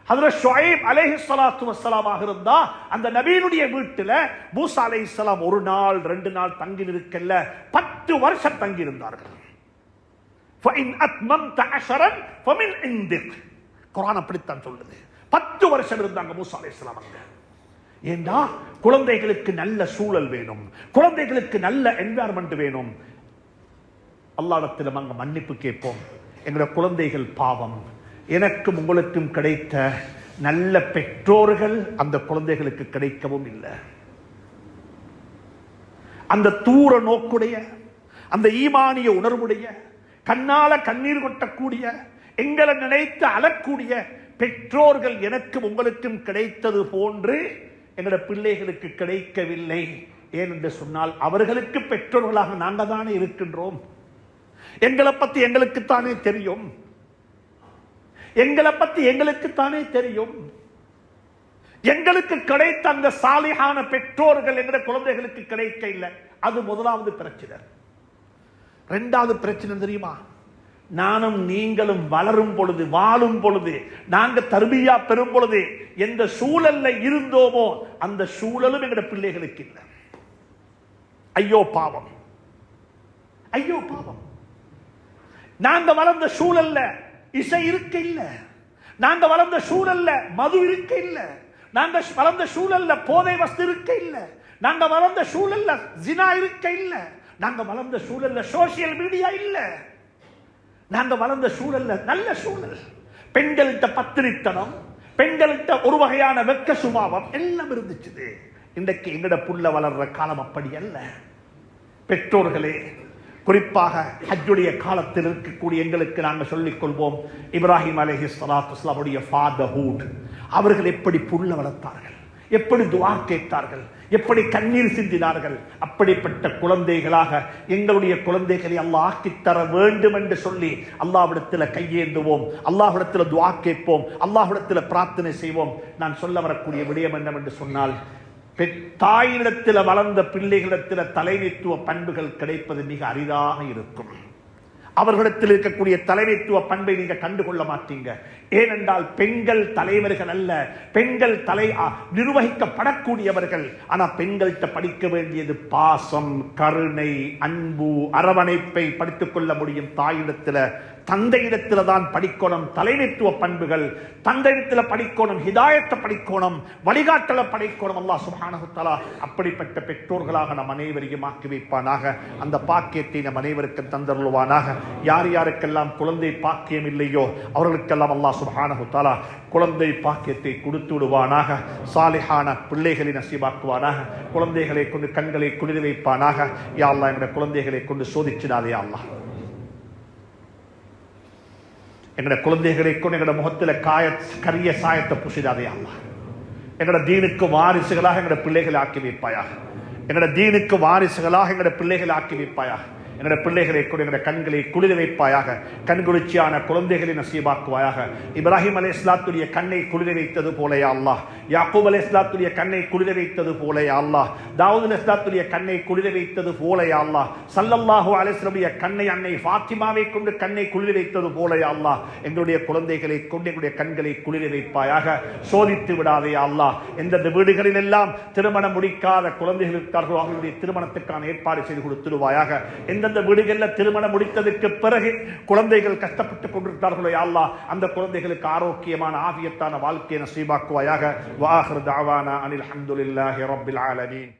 ஹஜ்ரத் ஷுஐப் அலைஹிஸ்ஸலாத்து வஸ்ஸலாமாக இருந்தா அந்த நபியினுடைய வீட்டுல மூசா அலைஹிஸ்ஸலாம் 1 நாள் 2 நாள் தங்கி இருக்கல்ல, 10 வருஷம் தங்கி இருந்தார்கள். فَإِنْ أَتْمَمْتَ عَشْرًا فَمِنْ عِنْدِكَ. குர்ஆன் அப்படித்தான் சொல்லுது. 10 வருஷம் இருந்தாங்க மூசா அலைஹிஸ்ஸலாம் அங்க. ஏண்டா குழந்தைகளுக்கு நல்ல சூழல் வேணும், குழந்தைகளுக்கு நல்ல என்வாயர்மெண்ட் வேணும். அல்லாஹ்விடத்தில் நாங்க மன்னிப்பு கேட்போம். எங்களுடைய குழந்தைகள் பாவம். எனக்கும் உங்களுக்கும் கிடைத்த நல்ல பெற்றோர்கள் அந்த குழந்தைகளுக்கு கிடைக்கவும் இல்லை. அந்த தூர நோக்குடைய, அந்த ஈமானிய உணர்வுடைய, கண்ணால கண்ணீர் கொட்டக்கூடிய, எங்களை நினைத்து அழக்கூடிய பெற்றோர்கள் எனக்கும் உங்களுக்கும் கிடைத்தது போன்று எங்களுடைய பிள்ளைகளுக்கு கிடைக்கவில்லை. ஏனென்று சொன்னால் அவர்களுக்கு பெற்றோர்களாக நாங்கள் தானே இருக்கின்றோம். எங்களை பத்தி எங்களுக்குத்தானே தெரியும், எங்களை பத்தி எங்களுக்குத்தானே தெரியும். எங்களுக்கு கிடைத்த அந்த சாலிஹான பெற்றோர்கள் எங்களுடைய குழந்தைகளுக்கு கிடைக்க இல்லை. அது முதலாவது பிரச்சனை. 2வது பிரச்சனை தெரியுமா? நானும் நீங்களும் வளரும் பொழுது, வாழும் பொழுது, நாங்க தர்பியா பெறும் பொழுது எந்த சூழல்ல இருந்தோமோ அந்த சூழலும் எங்களுடைய பிள்ளைகளுக்கு இல்லை. ஐயோ பாவம், ஐயோ பாவம். நாங்க வளர்ந்த சூழல்ல இசை இருக்க இல்ல, நாங்க வளர்ந்த சூழல்ல மது இருக்க இல்ல, நாங்க வளர்ந்த சூழல்ல போதை வஸ்து இருக்க இல்ல, நாங்க வளர்ந்த சூழல்ல ஜினா இருக்க இல்ல, நாங்க வளர்ந்த சூழல்ல சோசியல் மீடியா இல்ல, நாங்க வளர்ந்த சூழல்ல நல்ல சூழல், பெண்கள்கிட்ட பத்திரித்தனம், பெண்கள்கிட்ட ஒரு வகையான வெக்க சுபாவம் எல்லாம் இருந்துச்சு. இன்றைக்கு எங்கட புள்ள வளர்ற காலம் அப்படி அல்ல. பெற்றோர்களே, குறிப்பாக ஹஜ்ஜுடைய காலத்தில் இருக்கக்கூடிய எங்களுக்கு நாங்கள் சொல்லிக் கொள்வோம், இப்ராஹிம் அலைஹிஸ்ஸலாத்து வஸ்ஸலாமுடைய ஃபாதர்ஹுட், அவர்கள் எப்படி புள்ள வளர்த்தார்கள், எப்படி துஆ கேட்டார்கள், எப்படி கண்ணீர் சிந்தினார்கள். அப்படிப்பட்ட குழந்தைகளாக எங்களுடைய குழந்தைகளை அல்லாஹ் ஆக்கித்தர வேண்டும் என்று சொல்லி அல்லாஹ்விடத்தில் கையேந்துவோம், அல்லாஹ்விடத்தில் துஆ கேட்போம், அல்லாஹ்விடத்தில் பிரார்த்தனை செய்வோம். நான் சொல்ல வரக்கூடிய விடயம் என்னவென்று சொன்னால், தாயிடத்தில் வளர்ந்த பிள்ளைகளிடத்தில் தலைமைத்துவ பண்புகள் கிடைப்பது மிக அரிதாக இருக்கும். அவர்களிடத்தில் இருக்கக்கூடிய தலைமைத்துவ பண்பை நீங்க கண்டுகொள்ள மாட்டீங்க. ஏனென்றால் பெண்கள் தலைவர்கள் அல்ல, பெண்கள் நிர்வகிக்கப்படக்கூடியவர்கள். ஆனா பெண்கள்கிட்ட படிக்க வேண்டியது பாசம், கருணை, அன்பு, அரவணைப்பை படித்துக் கொள்ள முடியும். தாயிடத்தில் தந்தையிடத்தில் தான் படிக்கணும் தலைமைத்துவ பண்புகள், தந்தையிடத்தில் படிக்கணும் ஹிதாயத்தை படிக்கணும், வழிகாட்டலை படிக்கணும். அல்லாஹ் சுப்ஹானஹு வ தஆலா அப்படிப்பட்ட பெற்றோர்களாக நம் அனைவரையும் ஆக்கி வைப்பானாக. அந்த பாக்கியத்தை நம் அனைவருக்கும் தந்தருள்வானாக. யார் யாருக்கெல்லாம் குழந்தை பாக்கியம் இல்லையோ அவர்களுக்கெல்லாம் அல்லாஹ் சுப்ஹானஹு வ தஆலா குழந்தை பாக்கியத்தை கொடுத்து விடுவானாக. சாலிஹான பிள்ளைகளை நசீபாக்குவானாக. குழந்தைகளை கொண்டு கண்களை குளிர வைப்பானாக. யா அல்லாஹ் எங்களுடைய குழந்தைகளை கொண்டு சோதிச்சிடாதே அல்லாஹ். எங்களுடைய குழந்தைகளை கொண்டு எங்களுடைய முகத்தில் கரிய சாயத்தை புசிடாதே அல்லாஹ். எங்களுடைய தீனுக்கு வாரிசுகளாக எங்களுடைய பிள்ளைகளை ஆக்கி வைப்பாயாக. எங்களுடைய தீனுக்கு வாரிசுகளாக எங்களுடைய பிள்ளைகளை ஆக்கி வைப்பாயாக. எங்களுடைய பிள்ளைகளை கொண்டு எங்களுடைய கண்களை குளிர வைப்பாயாக. கண்குளிர்ச்சியான குழந்தைகளை நசீபாக்குவாயாக. இப்ராஹிம் அலைஹிஸ்ஸலாத்துடைய கண்ணை குளிர வைத்தது போல யா அல்லாஹ், யாக்கூப் அலைஹிஸ்ஸலாத்துடைய கண்ணை குளிர வைத்தது போல யா அல்லாஹ், தாவூத் அலைஹிஸ்ஸலாத்துடைய கண்ணை குளிர வைத்தது போல யா அல்லாஹ், ஸல்லல்லாஹு அலைஹி வஸல்லம் கண்ணை அன்னை ஃபாத்திமாவை கொண்டு கண்ணை குளிர வைத்தது போல யா அல்லாஹ், எங்களுடைய குழந்தைகளை கொண்டு எங்களுடைய கண்களை குளிர வைப்பாயாக. சோதித்து விடாதே யா அல்லாஹ். எந்தெந்த வீடுகளில் எல்லாம் திருமணம் முடிக்காத குழந்தைகள் இருக்கார்களோ அவர்களுடைய திருமணத்துக்கான ஏற்பாடு செய்து கொடுத்துடுவாயாக. எந்தெந்த வீடுகளில் திருமணம் முடித்ததற்கு பிறகு குழந்தைகள் கஷ்டப்பட்டுக் கொண்டிருக்கிறார்களோ யா அல்லாஹ், அந்த குழந்தைகளுக்கு ஆரோக்கியமான ஆவியத்தான வாழ்க்கையை நசீபாக்குவாயாக. வ ஆகிரு தஅவானா அனில் ஹம்துலில்லாஹி ரப்பில் ஆலமீன்.